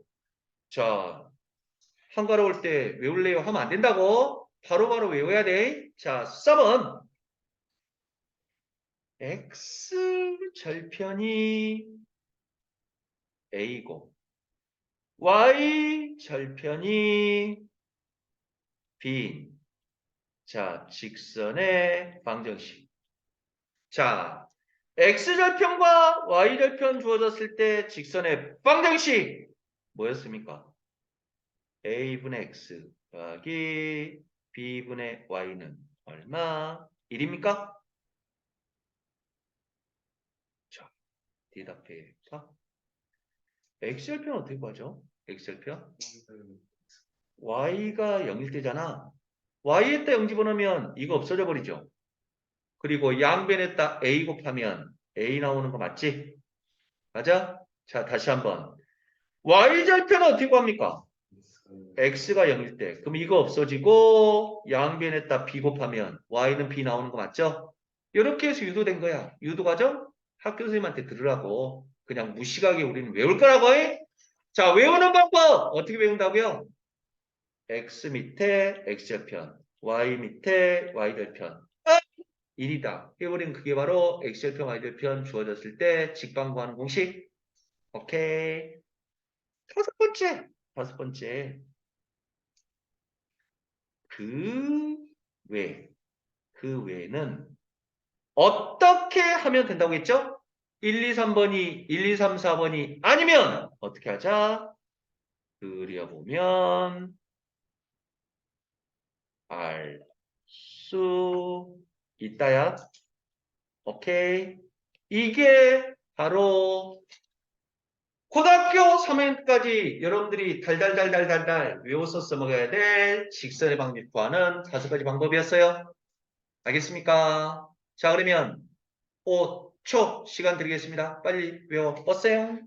자 한가로 올 때 외울래요 하면 안 된다고. 바로바로 외워야 돼. 자, 4번. x 절편이 a고 y 절편이 b. 자, 직선의 방정식. 자, x절편과 y절편 주어졌을 때 직선의 방정식 뭐였습니까? a분의 x 더하기 b분의 y는 얼마? 1입니까? 자, 대답해. 자, x절편 어떻게 구하죠? x절편? y가 0일 때잖아. y에다 0 집어넣으면 이거 없어져 버리죠. 그리고 양변에다 a 곱하면 a 나오는 거 맞지? 맞아? 자, 다시 한번. y절편은 어떻게 구합니까? x가 0일 때. 그럼 이거 없어지고 양변에다 b 곱하면 y는 b 나오는 거 맞죠? 이렇게 해서 유도된 거야. 유도 과정? 학교 선생님한테 들으라고. 그냥 무식하게 우리는 외울 거라고 해. 자, 외우는 방법 어떻게 외운다고요? x 밑에 x절편, y 밑에 y절편. 1이다. 해버리면 그게 바로 x절편, y절편 주어졌을 때 직방 구하는 공식. 오케이. 다섯 번째. 다섯 번째. 그 외. 그 외에는 어떻게 하면 된다고 했죠? 1, 2, 3번이 1, 2, 3, 4번이 아니면 어떻게 하자? 그려보면 R 수 있다야. 오케이. 이게 바로 고등학교 3학년까지 여러분들이 달달달달달달 외워서 써먹어야 될 직선의 방식 구하는 5가지 방법이었어요. 알겠습니까? 자, 그러면 5초 시간 드리겠습니다. 빨리 외워보세요.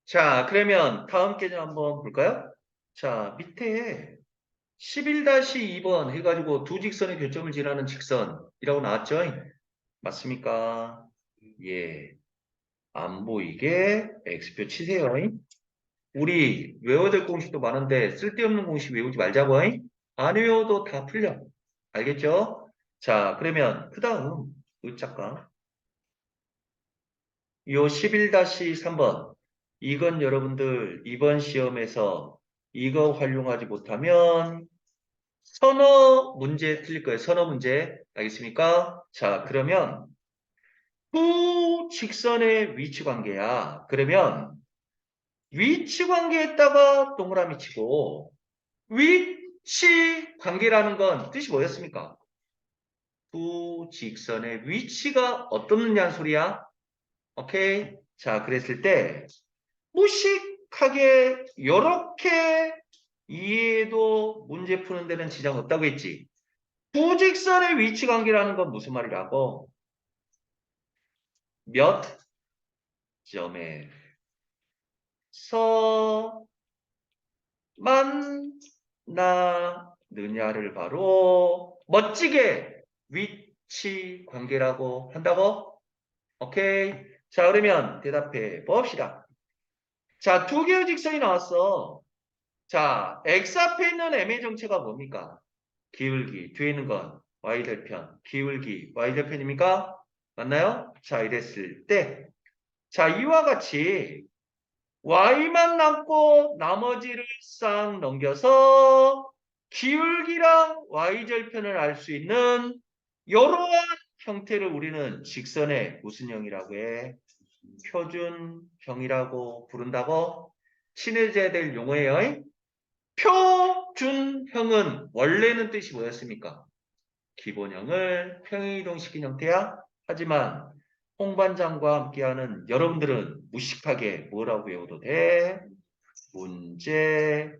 자, 그러면 다음 계정 한번 볼까요? 자, 밑에 11-2번 해가지고 두 직선의 교점을 지나는 직선이라고 나왔죠? 맞습니까? 예. 안 보이게 X표 치세요. 우리 외워야 될 공식도 많은데 쓸데없는 공식 외우지 말자고. 안 외워도 다 풀려. 알겠죠? 자, 그러면 그 다음 잠깐 요 11-3번 이건 여러분들 이번 시험에서 이거 활용하지 못하면 선어 문제 틀릴 거예요. 선어 문제. 알겠습니까? 자, 그러면 두 직선의 위치 관계야. 그러면 위치 관계에다가 동그라미 치고 위치 관계라는 건 뜻이 뭐였습니까? 두 직선의 위치가 어떻느냐는 소리야. 오케이? 자, 그랬을 때 무식하게 이렇게 이해해도 문제 푸는 데는 지장 없다고 했지. 두 직선의 위치 관계라는 건 무슨 말이라고? 몇 점에서 만나느냐를 바로 멋지게 위치 관계라고 한다고? 오케이. 자, 그러면 대답해 봅시다. 자, 두 개의 직선이 나왔어. 자, x 앞에 있는 m의 정체가 뭡니까? 기울기. 뒤에 있는 건 y절편. 기울기. y절편입니까? 맞나요? 자, 이랬을 때. 자, 이와 같이 y만 남고 나머지를 싹 넘겨서 기울기랑 y절편을 알 수 있는 이러한 형태를 우리는 직선의 무슨 형이라고 해? 표준형이라고 부른다고? 친해져야 될 용어예요. 표준형은 원래는 뜻이 뭐였습니까? 기본형을 평행이동시킨 형태야. 하지만 홍반장과 함께하는 여러분들은 무식하게 뭐라고 외워도 돼? 문제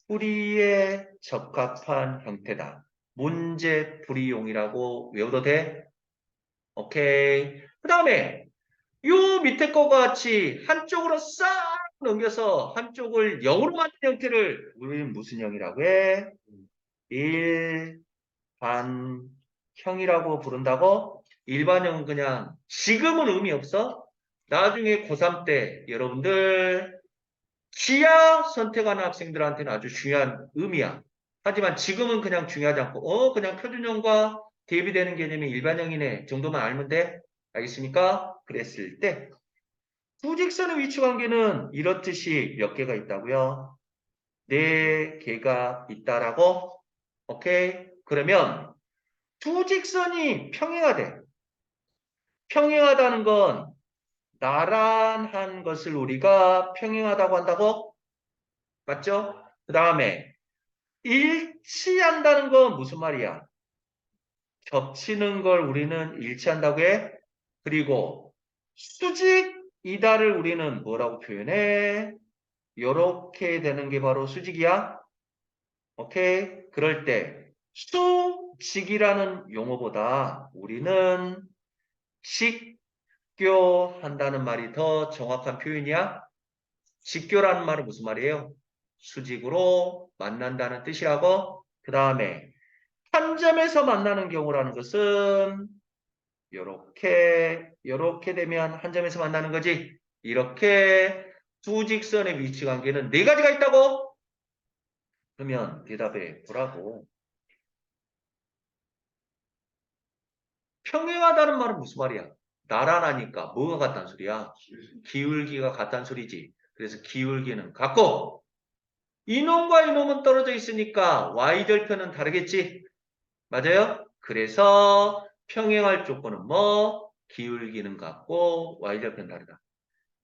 풀이에 적합한 형태다. 문제 풀이용이라고 외워도 돼? 오케이. 그 다음에 요 밑에 거와 같이 한쪽으로 싹 넘겨서 한쪽을 0으로 만든 형태를 우리는 무슨 형이라고 해? 일반형이라고 부른다고? 일반형은 그냥 지금은 의미 없어. 나중에 고3 때 여러분들 기하 선택하는 학생들한테는 아주 중요한 의미야. 하지만 지금은 그냥 중요하지 않고 그냥 표준형과 대비되는 개념이 일반형이네 정도만 알면 돼. 알겠습니까? 그랬을 때 수직선의 위치 관계는 이렇듯이 몇 개가 있다고요? 4개가 있다라고? 오케이? 그러면 두 직선이 평행하대. 평행하다는 건 나란한 것을 우리가 평행하다고 한다고? 맞죠? 그 다음에 일치한다는 건 무슨 말이야? 겹치는 걸 우리는 일치한다고 해. 그리고 수직이다를 우리는 뭐라고 표현해? 요렇게 되는 게 바로 수직이야. 오케이? 그럴 때 수직이라는 용어보다 우리는 직교한다는 말이 더 정확한 표현이야. 직교라는 말은 무슨 말이에요? 수직으로 만난다는 뜻이라고. 그 다음에 한 점에서 만나는 경우라는 것은 요렇게 되면 한 점에서 만나는 거지. 이렇게 두 직선의 위치 관계는 네 가지가 있다고? 그러면 대답해 보라고. 평행하다는 말은 무슨 말이야? 나란하니까 뭐가 같다는 소리야? 기울기가 같다는 소리지. 그래서 기울기는 같고 이놈과 이놈은 떨어져 있으니까 y절편은 다르겠지? 맞아요? 그래서 평행할 조건은 뭐? 기울기는 같고 y절편 다르다.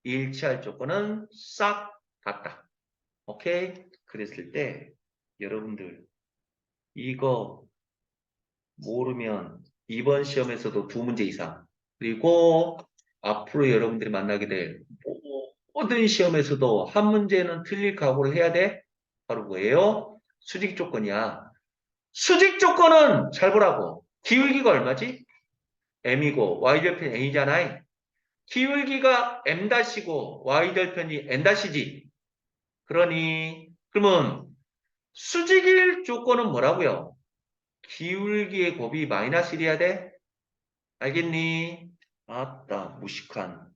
일치할 조건은 싹 같다. 오케이? 그랬을 때 여러분들 이거 모르면 이번 시험에서도 두 문제 이상 그리고 앞으로 여러분들이 만나게 될 모든 시험에서도 한 문제는 틀릴 각오를 해야 돼. 바로 뭐예요? 수직 조건이야. 수직 조건은 잘 보라고. 기울기가 얼마지? m이고 y절편 n이잖아. 기울기가 m-이고 y절편이 n-지. 그러니 그러면 수직일 조건은 뭐라고요? 기울기의 곱이 마이너스 1이어야 돼? 알겠니? 아따 무식한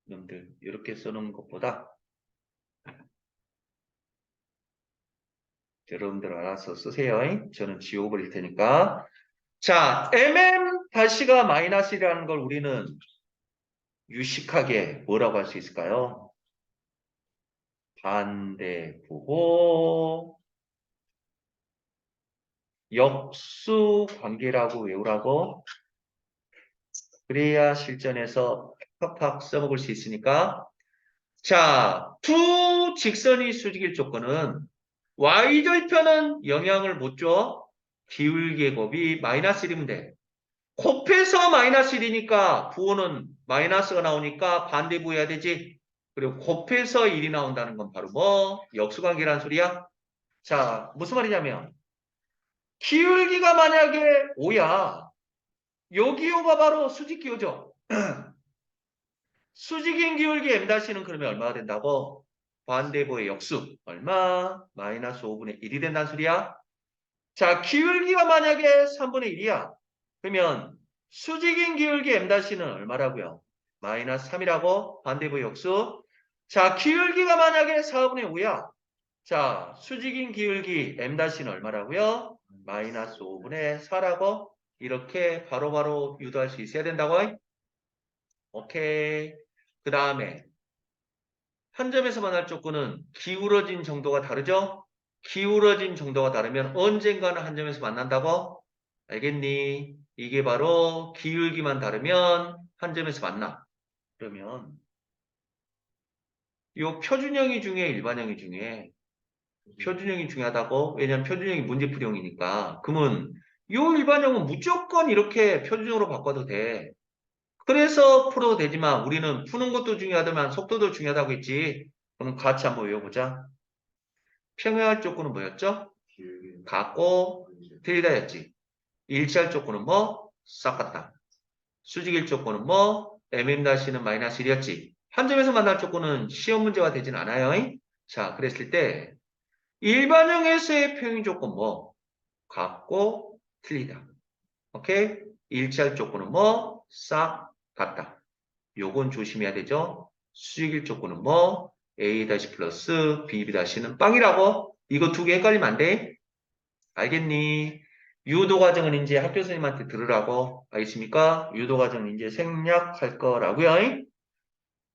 놈들 이렇게 써놓은 것보다 여러분들 알아서 쓰세요. 저는 지워버릴 테니까. 자, da시가 마이너스 1이라는 걸 우리는 유식하게 뭐라고 할 수 있을까요? 반대부호 역수 관계라고 외우라고. 그래야 실전에서 팍팍 써먹을 수 있으니까. 자, 두 직선이 수직일 조건은 y절편은 영향을 못 줘. 기울기의 곱이 마이너스 1이면 돼. 곱해서 마이너스 1이니까 부호는 마이너스가 나오니까 반대부 해야 되지. 그리고 곱해서 1이 나온다는 건 바로 뭐? 역수관계라는 소리야. 자, 무슨 말이냐면 기울기가 만약에 5야. 요 기호가 바로 수직 기호죠. 수직인 기울기 m-는 그러면 얼마가 된다고? 반대부의 역수. 얼마? 마이너스 5분의 1이 된다는 소리야. 자, 기울기가 만약에 3분의 1이야. 그러면 수직인 기울기 m-는 얼마라고요? 마이너스 3이라고 반대부 역수. 자, 기울기가 만약에 4분의 5야. 자, 수직인 기울기 m-는 얼마라고요? 마이너스 5분의 4라고 이렇게 바로바로 유도할 수 있어야 된다고. 오케이. 그 다음에 한 점에서 만날 조건은 기울어진 정도가 다르죠? 기울어진 정도가 다르면 언젠가는 한 점에서 만난다고? 알겠니? 이게 바로 기울기만 다르면 한 점에서 만나. 그러면 이 표준형이 중에 일반형이 중에 표준형이 중요하다고? 왜냐면 표준형이 문제풀이형이니까. 그러면 이 일반형은 무조건 이렇게 표준형으로 바꿔도 돼. 그래서 풀어도 되지만 우리는 푸는 것도 중요하지만 속도도 중요하다고 했지. 그럼 같이 한번 외워보자. 평행할 조건은 뭐였죠? 같고 틀리다였지. 일치할 조건은 뭐? 싹 같다. 수직일 조건은 뭐? mm-는 마이너스 1이었지. 한 점에서 만날 조건은 시험 문제가 되진 않아요. 자, 그랬을 때 일반형에서의 평행 조건 뭐? 같고 틀리다. 오케이? 일치할 조건은 뭐? 싹 같다. 요건 조심해야 되죠. 수직일 조건은 뭐? a 플러스 b는 빵이라고. 이거 두 개 헷갈리면 안 돼. 알겠니? 유도 과정은 이제 학교 선생님한테 들으라고. 알겠습니까? 유도 과정은 이제 생략할 거라고요.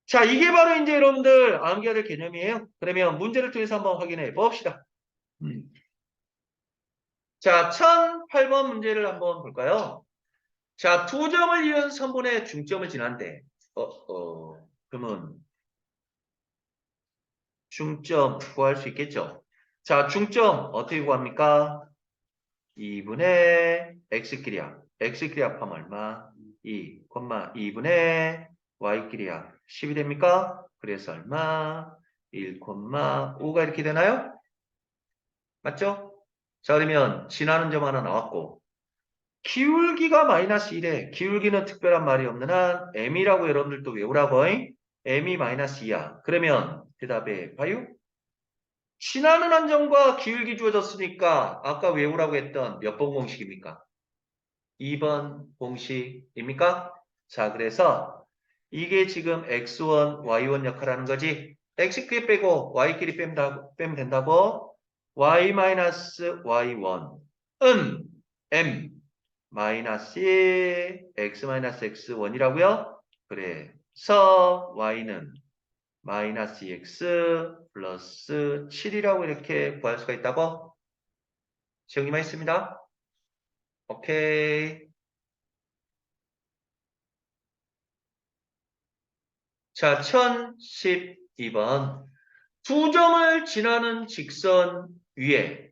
자, 이게 바로 이제 여러분들 암기해야 될 개념이에요. 그러면 문제를 통해서 한번 확인해 봅시다. 자, 1008번 문제를 한번 볼까요? 자, 두 점을 이은 선분의 중점을 지난데, 그러면 중점 구할 수 있겠죠? 자, 중점 어떻게 구합니까? 2분의 x끼리야. x끼리 합하면 얼마? 2, 2분의 y끼리야. 10이 됩니까? 그래서 얼마? 1, 5가 이렇게 되나요? 맞죠? 자, 그러면 지나는 점 하나 나왔고 기울기가 마이너스 1에 기울기는 특별한 말이 없는 한 m이라고 여러분들도 외우라고 m이 마이너스 2야. 그러면 대답해 봐요. 지나는 한 점과 기울기 주어졌으니까 아까 외우라고 했던 몇 번 공식입니까? 2번 공식입니까? 자, 그래서 이게 지금 x1, y1 역할하는 거지. x끼리 빼고 y끼리 빼면 된다고. y-y1은 m 마이너스 x 마이너스 x1이라고요? 그래서 y는 마이너스 x 플러스 7이라고 이렇게 구할 수가 있다고? 정리만 있습니다. 오케이. 자, 1012번. 두 점을 지나는 직선 위에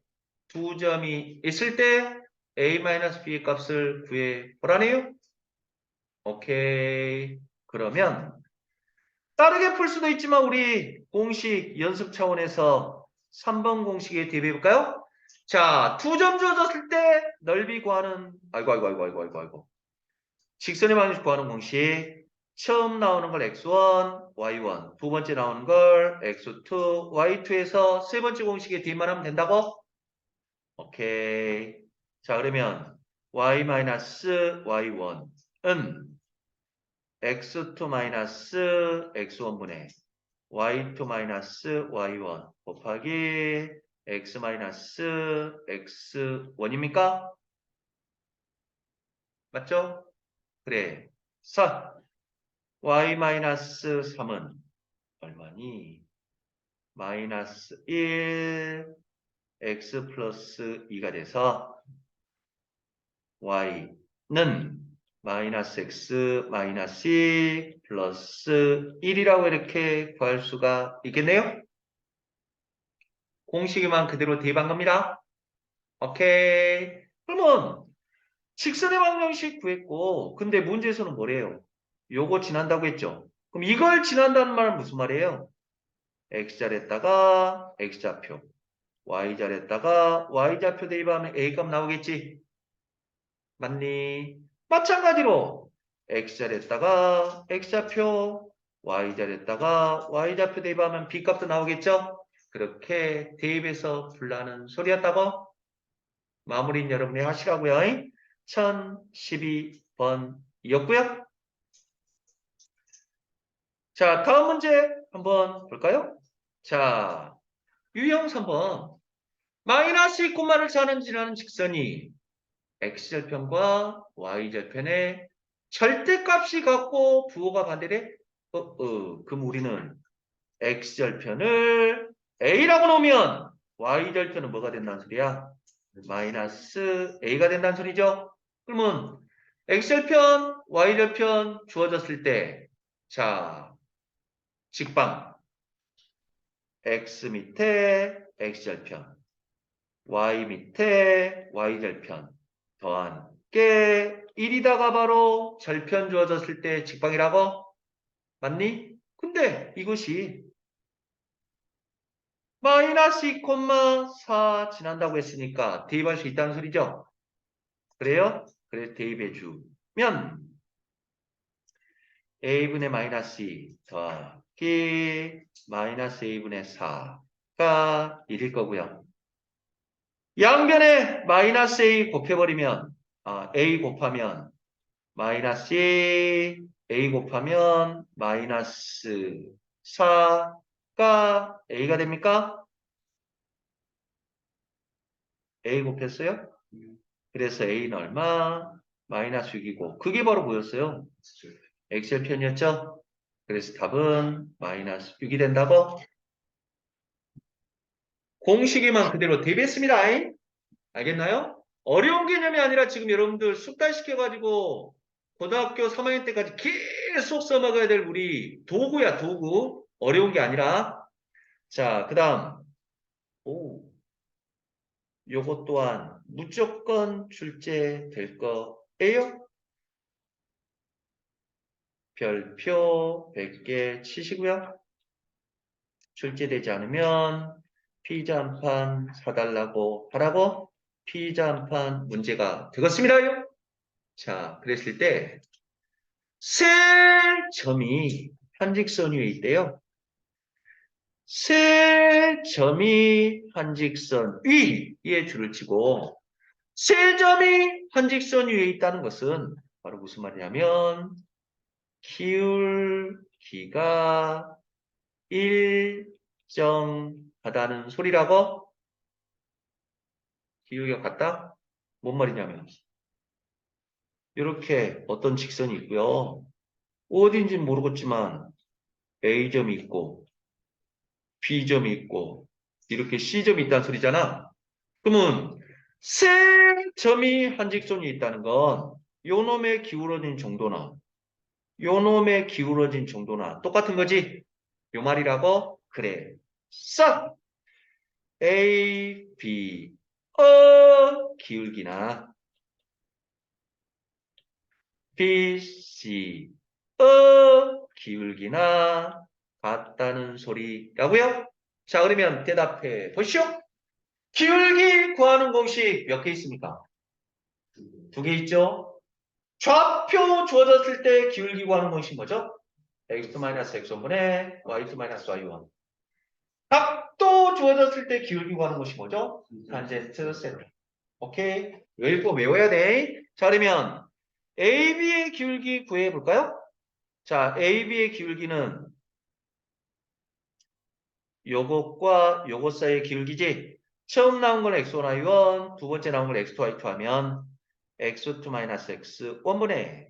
두 점이 있을 때 a-b의 값을 구해 보라네요. 오케이. 그러면 다르게 풀 수도 있지만 우리 공식 연습 차원에서 3번 공식에 대비해 볼까요? 자, 두 점 주어졌을 때 넓이 구하는 아이고. 직선의 방식 구하는 공식. 처음 나오는 걸 x1, y1. 두 번째 나오는 걸 x2, y2에서 세 번째 공식에 대입만 하면 된다고? 오케이. 자, 그러면 y-y1은 x2-x1분의 y2-y1 곱하기 x-x1입니까? 맞죠? 그래. 사 y-3은 얼마니? 마이너스 1 x 플러스 2가 돼서 y는 마이너스 x 마이너스 2 플러스 1이라고 이렇게 구할 수가 있겠네요. 공식에만 그대로 대입한 겁니다. 오케이. 그러면 직선의 방정식 구했고 근데 문제에서는 뭐래요? 요거 지난다고 했죠. 그럼 이걸 지난다는 말은 무슨 말이에요? x자리에다가 x좌표 y자리에다가 y좌표 대입하면 a값 나오겠지? 맞니? 마찬가지로 x자리에다가 x좌표 y자리에다가 y좌표 대입하면 b값도 나오겠죠? 그렇게 대입해서 풀라는 소리였다고? 마무리는 여러분이 하시라고요. 1012번이었고요. 자, 다음 문제 한번 볼까요? 자, 유형 3번. 마이너스 2를 지나는 직선이 x절편과 y절편의 절대값이 같고 부호가 반대래? 그럼 우리는 x절편을 a라고 놓으면 y절편은 뭐가 된다는 소리야? 마이너스 a가 된다는 소리죠? 그러면 x절편, y절편 주어졌을 때 자, 직방 x 밑에 x절편 y 밑에 y절편 더한 게 1이다가 바로 절편 주어졌을 때 직방이라고? 맞니? 근데 이것이 마이너스 2,4 지난다고 했으니까 대입할 수 있다는 소리죠? 그래요? 그래서 대입해 주면 a분의 마이너스 2 더하기 마이너스 a분의 4가 1일 거고요. 양변에 마이너스 a 곱해버리면 a 곱하면 마이너스 a 곱하면 마이너스 4가 a가 됩니까? a 곱했어요? 그래서 a는 얼마? 마이너스 6이고 그게 바로 뭐였어요? x절편이었죠? 그래서 답은 마이너스 6이 된다고? 공식에만 그대로 대비했습니다. 알겠나요? 어려운 개념이 아니라 지금 여러분들 숙달시켜가지고 고등학교 3학년 때까지 계속 써먹어야 될 우리 도구야, 도구. 어려운 게 아니라. 자, 그 다음. 오, 요것 또한 무조건 출제될 거예요. 별표 100개 치시고요. 출제되지 않으면 피자 한 판 사달라고 하라고 피자 한 판 문제가 되겠습니다요. 자, 그랬을 때 세 점이 한직선 위에 있대요. 세 점이 한직선 위에 줄을 치고 세 점이 한직선 위에 있다는 것은 바로 무슨 말이냐면 기울기가 일정하다는 소리라고. 기울기가 같다? 뭔 말이냐면 이렇게 어떤 직선이 있고요. 어딘지는 모르겠지만 A점이 있고 B점이 있고 이렇게 C점이 있다는 소리잖아. 그러면 세 점이 한직선이 있다는 건 요놈의 기울어진 정도나 요놈의 기울어진 정도나 똑같은 거지? 요 말이라고? 그래. 싹! A, B, 기울기나 B, C, 기울기나 같다는 소리라고요? 자, 그러면 대답해 보시오. 기울기 구하는 공식 몇 개 있습니까? 두 개 있죠? 좌표 주어졌을 때 기울기 구하는 공식 뭐죠? x-x1분의 y2-y1. 각도 주어졌을 때 기울기 구하는 것이 뭐죠? 탄젠트 세타. 오케이? 외우고 외워야 돼. 자, 그러면 AB의 기울기 구해볼까요? 자, AB의 기울기는 요것과 요것 사이의 기울기지. 처음 나온 건 x1, y1, 두 번째 나온 건 x2, y2 하면 x2-x 1분의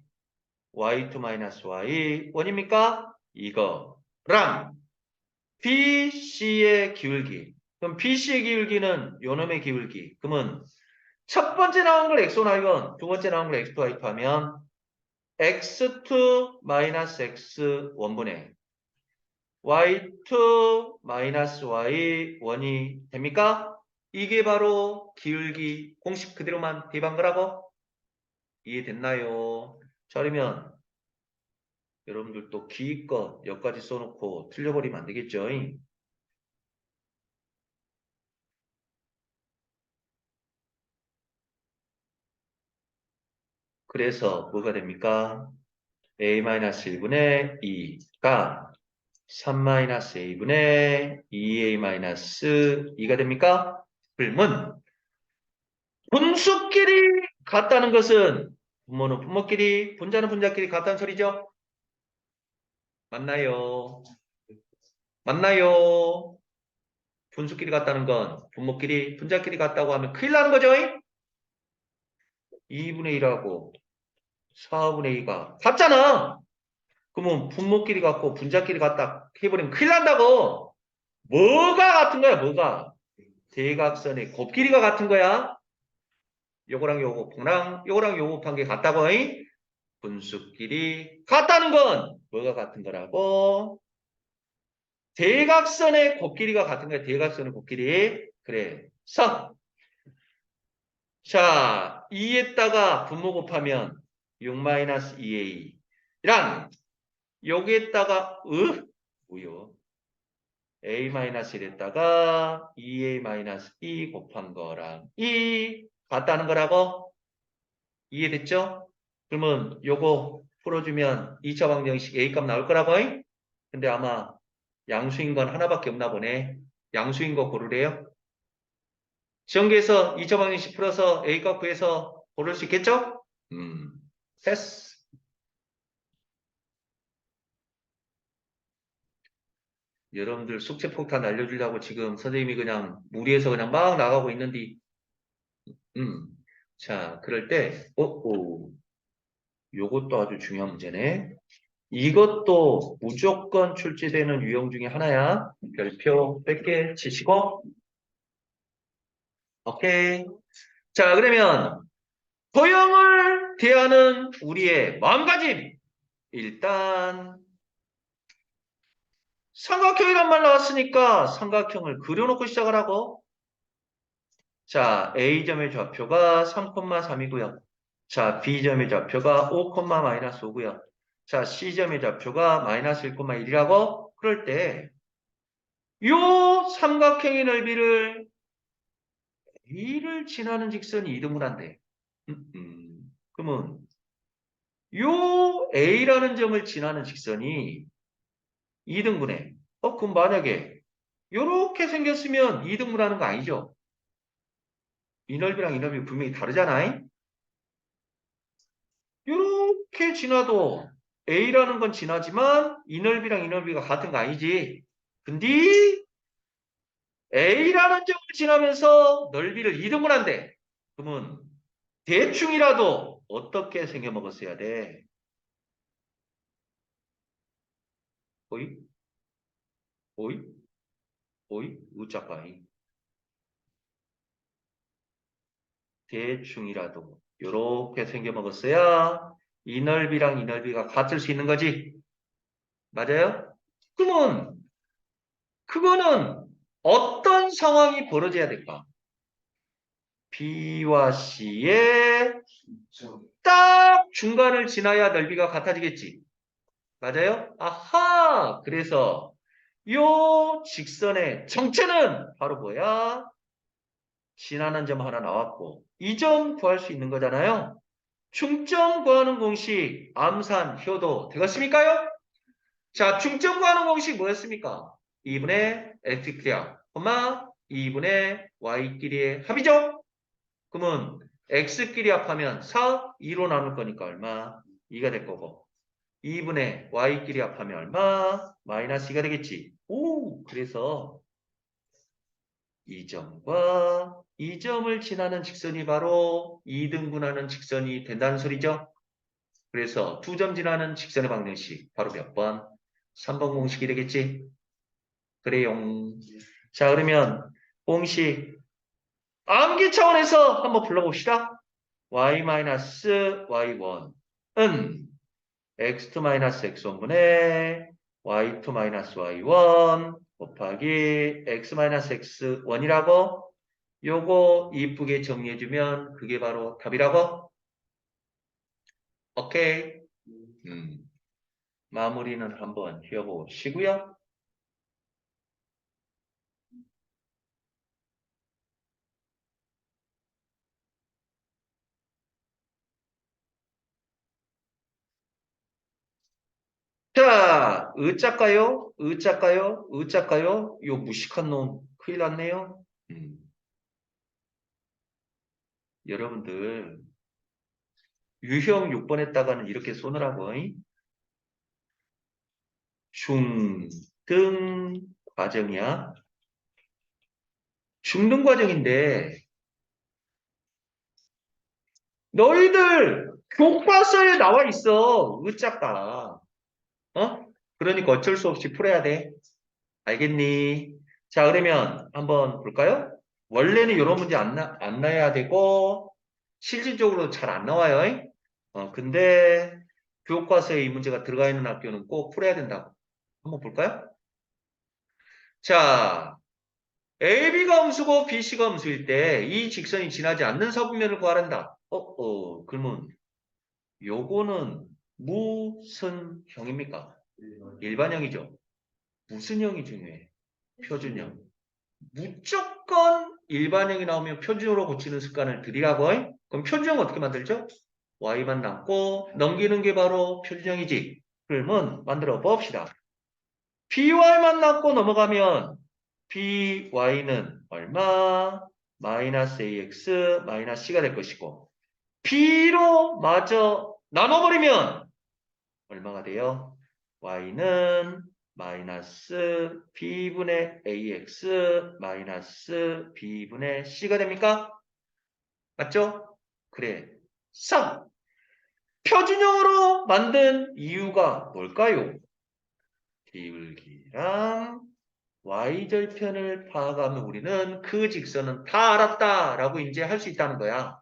y2-y 1입니까? 이거랑 BC의 기울기. 그럼 BC의 기울기는 요놈의 기울기. 그러면 첫 번째 나온 걸 x1, y1, 두 번째 나온 걸 x2, y2 하면 x2 x 1분의 y2 y1이 됩니까? 이게 바로 기울기 공식 그대로만 대입한 거라고? 이해됐나요? 자, 그러면 여러분들 또 기껏 여기까지 써놓고 틀려버리면 안 되겠죠? 그래서 뭐가 됩니까? a-1분의 2가 3-a분의 2a-2가 됩니까? 그러면 분수끼리 같다는 것은 분모는 분모끼리, 분자는 분자끼리 같다는 소리죠? 맞나요? 맞나요? 분수끼리 같다는 건 분모끼리, 분자끼리 같다고 하면 큰일 나는 거죠? 2분의 1하고 4분의 2가 같잖아. 그러면 분모끼리 같고 분자끼리 같다 해버리면 큰일 난다고. 뭐가 같은 거야, 뭐가? 대각선의 곱길이가 같은 거야. 요거랑 요거랑 요거랑 요거 곱한 게 같다고. 분수끼리 같다는 건 뭐가 같은 거라고? 대각선의 곱길이가 같은 거야. 대각선의 곱길이. 그래. 서. 자, 2에다가 분모 곱하면 6-2a랑 여기에다가 뭐요? a-1에다가 2a-2 곱한 거랑 이 같다는 거라고. 이해됐죠? 그러면 요거 풀어주면 2차 방정식 A값 나올 거라고. 근데 아마 양수인 건 하나밖에 없나 보네. 양수인 거 고르래요. 지원계에서 2차 방정식 풀어서 A값 구해서 고를 수 있겠죠? 됐어. 여러분들 숙제 폭탄 알려주려고 지금 선생님이 그냥 무리해서 그냥 막 나가고 있는데, 자, 그럴 때, 요것도 아주 중요한 문제네. 이것도 무조건 출제되는 유형 중에 하나야. 별표 뺄게 치시고. 오케이. 자, 그러면 도형을 대하는 우리의 마음가짐. 일단 삼각형이란 말 나왔으니까 삼각형을 그려놓고 시작하라고. 자, A점의 좌표가 3,3이고요. 자, B점의 좌표가 5,-5고요. 자, C점의 좌표가 -1,1이라고. 그럴 때 요 삼각형의 넓이를 A를 지나는 직선이 2등분한대. 그러면 요 A라는 점을 지나는 직선이 2등분해. 그럼 만약에 요렇게 생겼으면 2등분하는 거 아니죠? 이 넓이랑 이 넓이 분명히 다르잖아. 요렇게 지나도 A라는 건 지나지만 이 넓이랑 이 넓이가 같은 거 아니지? 근데 A라는 점을 지나면서 넓이를 2등분한대. 그러면 대충이라도 어떻게 생겨먹었어야 돼? 보이? 보이? 보이? 우짜파이. 대충이라도 요렇게 생겨먹었어야 이 넓이랑 이 넓이가 같을 수 있는 거지. 맞아요? 그러면 그거는 어떤 상황이 벌어져야 될까? B와 C의 딱 중간을 지나야 넓이가 같아지겠지. 맞아요? 아하! 그래서 요 직선의 정체는 바로 뭐야? 지나는 점 하나 나왔고 이 점 구할 수 있는 거잖아요. 중점 구하는 공식 암산 효도 되겠습니까요? 자, 중점 구하는 공식 뭐였습니까? 2분의 x끼리야, 2분의 y끼리의 합이죠? 그러면 x끼리 합하면 4, 2로 나눌 거니까 얼마? 2가 될 거고 2분의 y끼리 합하면 얼마? 마이너스 2가 되겠지. 오, 그래서 이 점과 이 점을 지나는 직선이 바로 2등분하는 직선이 된다는 소리죠. 그래서 두 점 지나는 직선의 방정식 바로 몇 번? 3번 공식이 되겠지. 그래요. 자, 그러면 공식 암기 차원에서 한번 불러봅시다. y-y1은 x2-x1분의 y2-y1 곱하기 x-x1이라고 요거 이쁘게 정리해주면 그게 바로 답이라고? 오케이. 마무리는 한번 해보시고요. 자, 으짜까요? 으짜까요? 으짜까요? 요 무식한 놈 큰일 났네요. 여러분들 유형 6번에다가는 이렇게 쏘느라고 중등 과정이야. 중등 과정인데 너희들 교과서에 나와 있어. 으짜까. 그러니까 어쩔 수 없이 풀어야 돼. 알겠니? 자, 그러면 한번 볼까요? 원래는 이런 문제 안 나야 되고 실질적으로 잘 안 나와요. 근데 교과서에 이 문제가 들어가 있는 학교는 꼭 풀어야 된다고. 한번 볼까요? 자, AB가 음수고 BC가 음수일 때 이 직선이 지나지 않는 사분면을 구하란다. 그러면 요거는 무슨 형입니까? 일반형이죠. 무슨 형이 중요해? 표준형. 무조건 일반형이 나오면 표준형으로 고치는 습관을 들이라고. 그럼 표준형 어떻게 만들죠? y만 남고 넘기는 게 바로 표준형이지. 그러면 만들어 봅시다. by만 남고 넘어가면 by는 얼마? 마이너스 ax 마이너스 c가 될 것이고 b로 마저 나눠버리면 얼마가 돼요? y는 마이너스 b분의 ax 마이너스 b분의 c가 됩니까? 맞죠? 그래. 3. 표준형으로 만든 이유가 뭘까요? 기울기랑 y절편을 파악하면 우리는 그 직선은 다 알았다라고 이제 할 수 있다는 거야.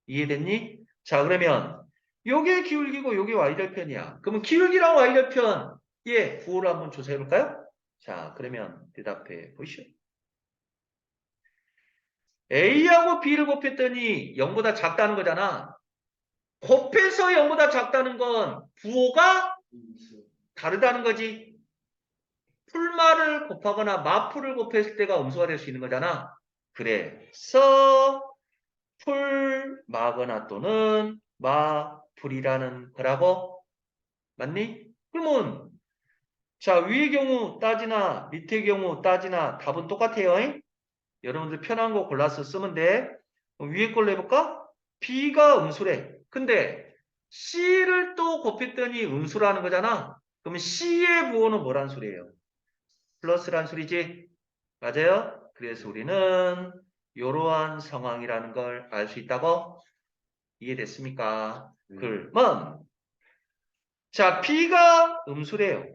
이해됐니? 자, 그러면 요게 기울기고 요게 y절편이야. 그러면 기울기랑 y절편 구호를 한번 조사해 볼까요? 자, 그러면 대답해 보시죠. A하고 B를 곱했더니 0보다 작다는 거잖아. 곱해서 0보다 작다는 건 부호가 다르다는 거지. 풀마를 곱하거나 마풀을 곱했을 때가 음수가 될 수 있는 거잖아. 그래서 풀마거나 또는 마풀이라는 거라고. 맞니? 그러면 자, 위의 경우 따지나 밑의 경우 따지나 답은 똑같아요. 잉? 여러분들 편한 거 골라서 쓰면 돼. 그럼 위에 걸로 해볼까? B가 음수래. 근데 C를 또 곱했더니 음수라는 거잖아. 그러면 C의 부호는 뭐란 소리예요? 플러스란 소리지? 맞아요? 그래서 우리는 이러한 상황이라는 걸 알 수 있다고? 이해됐습니까? 그러면 자, B가 음수래요.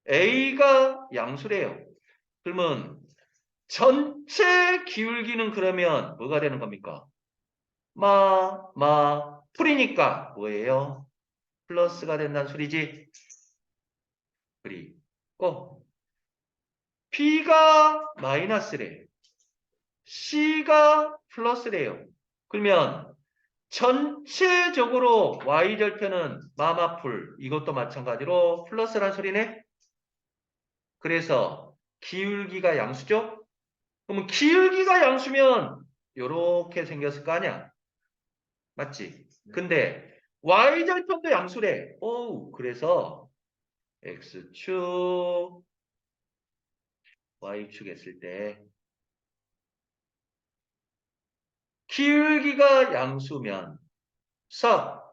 A가 양수래요. 그러면 전체 기울기는 그러면 뭐가 되는 겁니까? 풀이니까 뭐예요? 플러스가 된다는 소리지. 그리고 B가 마이너스래. C가 플러스래요. 그러면 전체적으로 Y절편은 마마풀 이것도 마찬가지로 플러스란 소리네. 그래서 기울기가 양수죠? 그러면 기울기가 양수면 이렇게 생겼을 거 아니야? 맞지? 근데 Y절편도 양수래. 오, 그래서 X축, Y축 했을 때 기울기가 양수면 서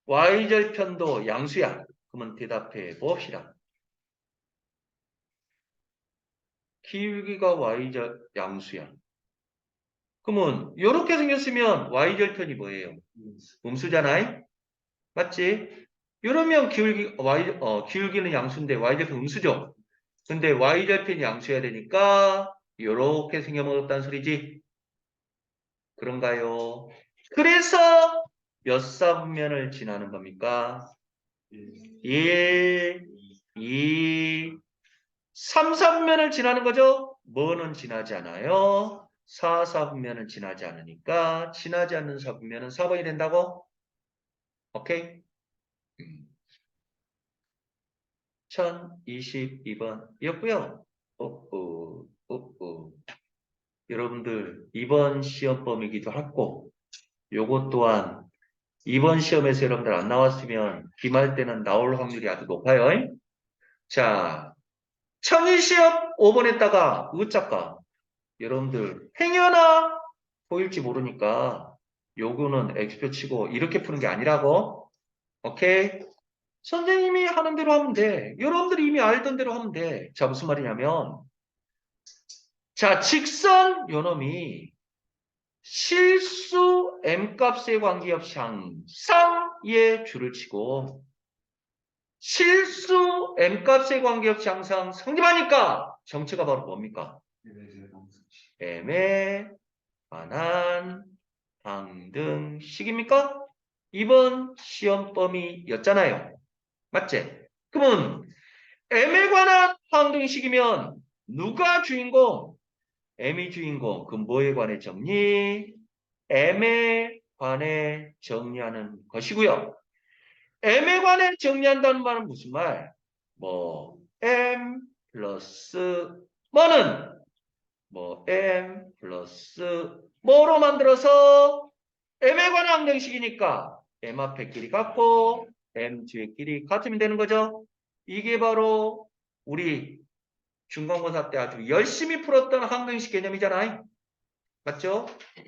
Y절편도 양수야. 그러면 대답해 봅시다. 기울기가 Y절 양수야. 그러면 이렇게 생겼으면 Y절편이 뭐예요? 음수잖아요? 맞지? 이러면 기울기는 양수인데 Y절편 음수죠? 근데 Y절편이 양수여야 되니까 이렇게 생겨먹었다는 소리지? 그런가요? 그래서 몇 사분면을 지나는 겁니까? 1, 2, 3, 4분면을 지나는 거죠? 뭐는 지나지 않아요? 4, 4분면은 지나지 않으니까 지나지 않는 4분면은 4번이 된다고? 오케이? 1022번이었고요. 여러분들 이번 시험 범위이기도 하고 요것 또한 이번 시험에서 여러분들 안 나왔으면 기말 때는 나올 확률이 아주 높아요. 자, 천일시험 5번 했다가 의자가 여러분들 행여나 보일지 모르니까 요거는 X표 치고 이렇게 푸는 게 아니라고. 오케이? 선생님이 하는 대로 하면 돼. 여러분들이 이미 알던 대로 하면 돼. 자, 무슨 말이냐면 자, 직선 요놈이 실수 M값에 관계없이 항상 줄을 치고 실수 M값에 관계없이 항상 성립하니까 정체가 바로 뭡니까? M에 관한 방등식입니까? 이번 시험 범위였잖아요. 맞지? 그러면 M에 관한 방등식이면 누가 주인공? M이 주인공. 그럼 뭐에 관해 정리? M에 관해 정리하는 것이고요. M에 관해 정리한다는 말은 무슨 말? M 플러스 뭐는? M 플러스 뭐로 만들어서 M에 관한 항등식이니까 M 앞에 길이 같고 M 뒤에 길이 같으면 되는 거죠. 이게 바로 우리 중간고사 때 아주 열심히 풀었던 항등식 개념이잖아요. 맞죠?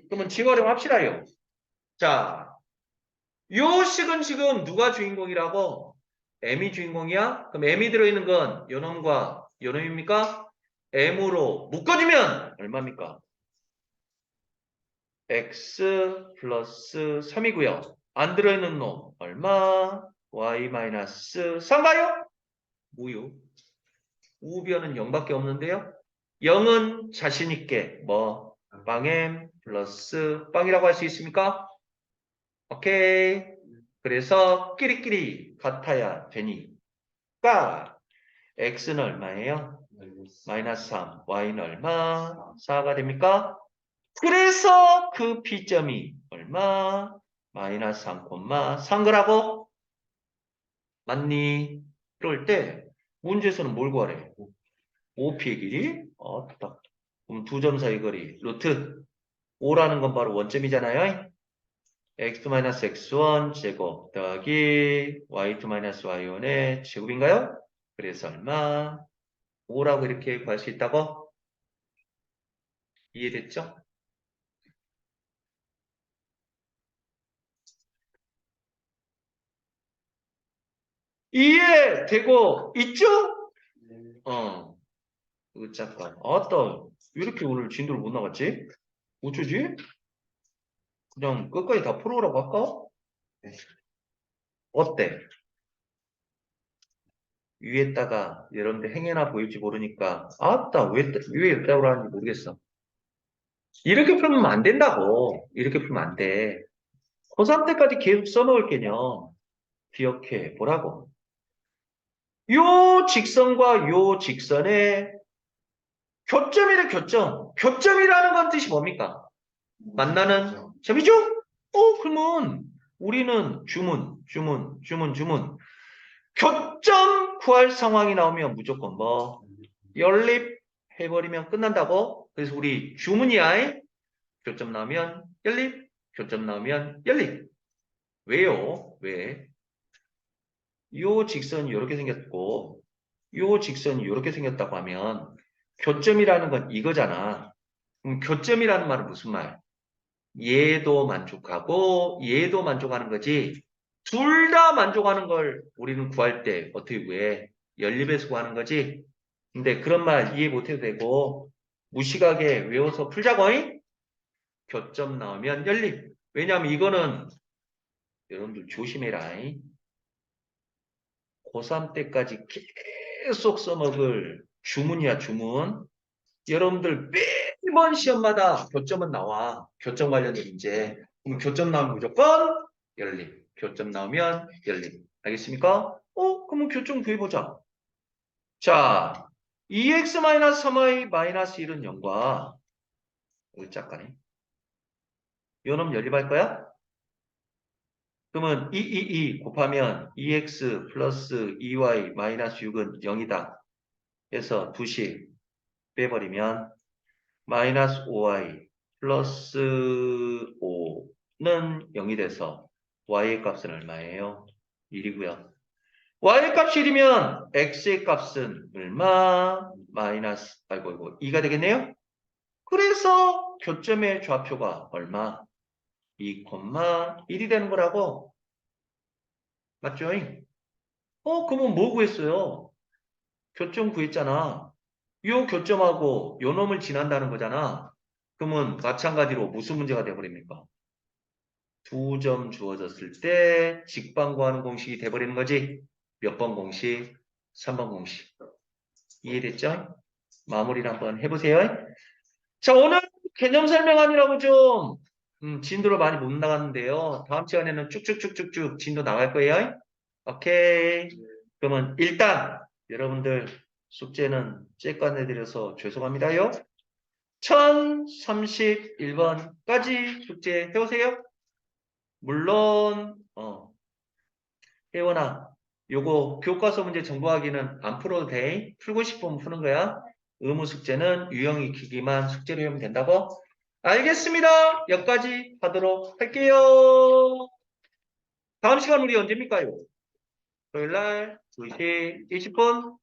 그러면 재활용합시다요. 자, 요 식은 지금 누가 주인공이라고? M이 주인공이야? 그럼 M이 들어있는 건 요놈과 요놈입니까? M으로 묶어주면 얼마입니까? X 플러스 3이고요. 안 들어있는 놈 얼마? Y 마이너스 3가요? 무유. 우변은 0밖에 없는데요. 0은 자신있게 빵M 플러스 빵이라고 할 수 있습니까? 오케이. 그래서 끼리끼리 같아야 되니까 x는 얼마예요? 마이너스 3. y는 얼마? 4가 됩니까? 그래서 그 p점이 얼마? 마이너스 3, 3 거라고? 맞니? 그럴 때 문제에서는 뭘 구하래? OP의 길이? 딱. 그럼 두 점 사이 거리. 루트. 5라는 건 바로 원점이잖아요. x-x1 제곱 더하기 y2-y1의 제곱인가요? 그래서 얼마? 5라고 이렇게 구할 수 있다고? 이해됐죠? 이해되고 있죠? 어. 잠깐. 왜 이렇게 오늘 진도를 못 나갔지? 어쩌지? 그냥 끝까지 다 풀어오라고 할까? 어때? 위에다가 여러분들 행여나 보일지 모르니까 왜 이따고 하는지 모르겠어. 이렇게 풀면 안 된다고. 이렇게 풀면 안 돼. 고3 때까지 계속 써놓을 개념 기억해 보라고. 요 직선과 요 직선의 교점이래 교점. 교점이라는 건 뜻이 뭡니까? 만나는 점이죠? 그러면 우리는 주문. 교점 구할 상황이 나오면 무조건 뭐 연립해버리면 끝난다고. 그래서 우리 주문이야. 교점 나오면 연립, 교점 나오면 연립. 왜요? 왜? 요 직선이 이렇게 생겼고 요 직선이 이렇게 생겼다고 하면 교점이라는 건 이거잖아. 그럼 교점이라는 말은 무슨 말? 얘도 만족하고 얘도 만족하는 거지. 둘 다 만족하는 걸 우리는 구할 때 어떻게 구해? 연립해서 구하는 거지. 근데 그런 말 이해 못해도 되고 무식하게 외워서 풀자고잉. 교점 나오면 연립. 왜냐하면 이거는 여러분들 조심해라. 고3 때까지 계속 써먹을 주문이야, 주문. 여러분들 매번 시험마다 교점은 나와. 교점 관련된 문제. 그럼 교점 나오면 무조건 연립. 교점 나오면 연립. 알겠습니까? 그러면 교점 구해보자. 자, 2x-3y-1은 0과 우리 짝가네. 요놈 연립할 거야? 그러면 2 곱하면 2x 플러스 2y 마이너스 6은 0이다. 해서 2씩 빼버리면 마이너스 5y 플러스 5는 0이 돼서 y의 값은 얼마예요? 1이고요. y의 값이 1이면 x의 값은 얼마? 마이너스 2가 되겠네요? 그래서 교점의 좌표가 얼마? 2, 1이 되는 거라고. 맞죠? 그러면 뭐 구했어요? 교점 구했잖아. 요 교점하고 요 놈을 지난다는 거잖아. 그러면 마찬가지로 무슨 문제가 돼버립니까? 두 점 주어졌을 때 직방 구하는 공식이 돼버리는 거지. 몇 번 공식? 3번 공식. 이해됐죠? 마무리를 한번 해보세요. 자, 오늘 개념 설명하느라고 좀 진도를 많이 못 나갔는데요. 다음 시간에는 쭉쭉쭉쭉쭉 진도 나갈 거예요. 오케이. 그러면 일단 여러분들 숙제는 째까 내드려서 죄송합니다요. 1031번까지 숙제 해오세요. 물론 혜원아 요거 교과서 문제 정보하기는 안 풀어도 돼. 풀고 싶으면 푸는 거야. 의무 숙제는 유형 익히기만 숙제로 하면 된다고? 알겠습니다. 여기까지 하도록 할게요. 다음 시간 우리 언제입니까요? 토요일날 2시 20분.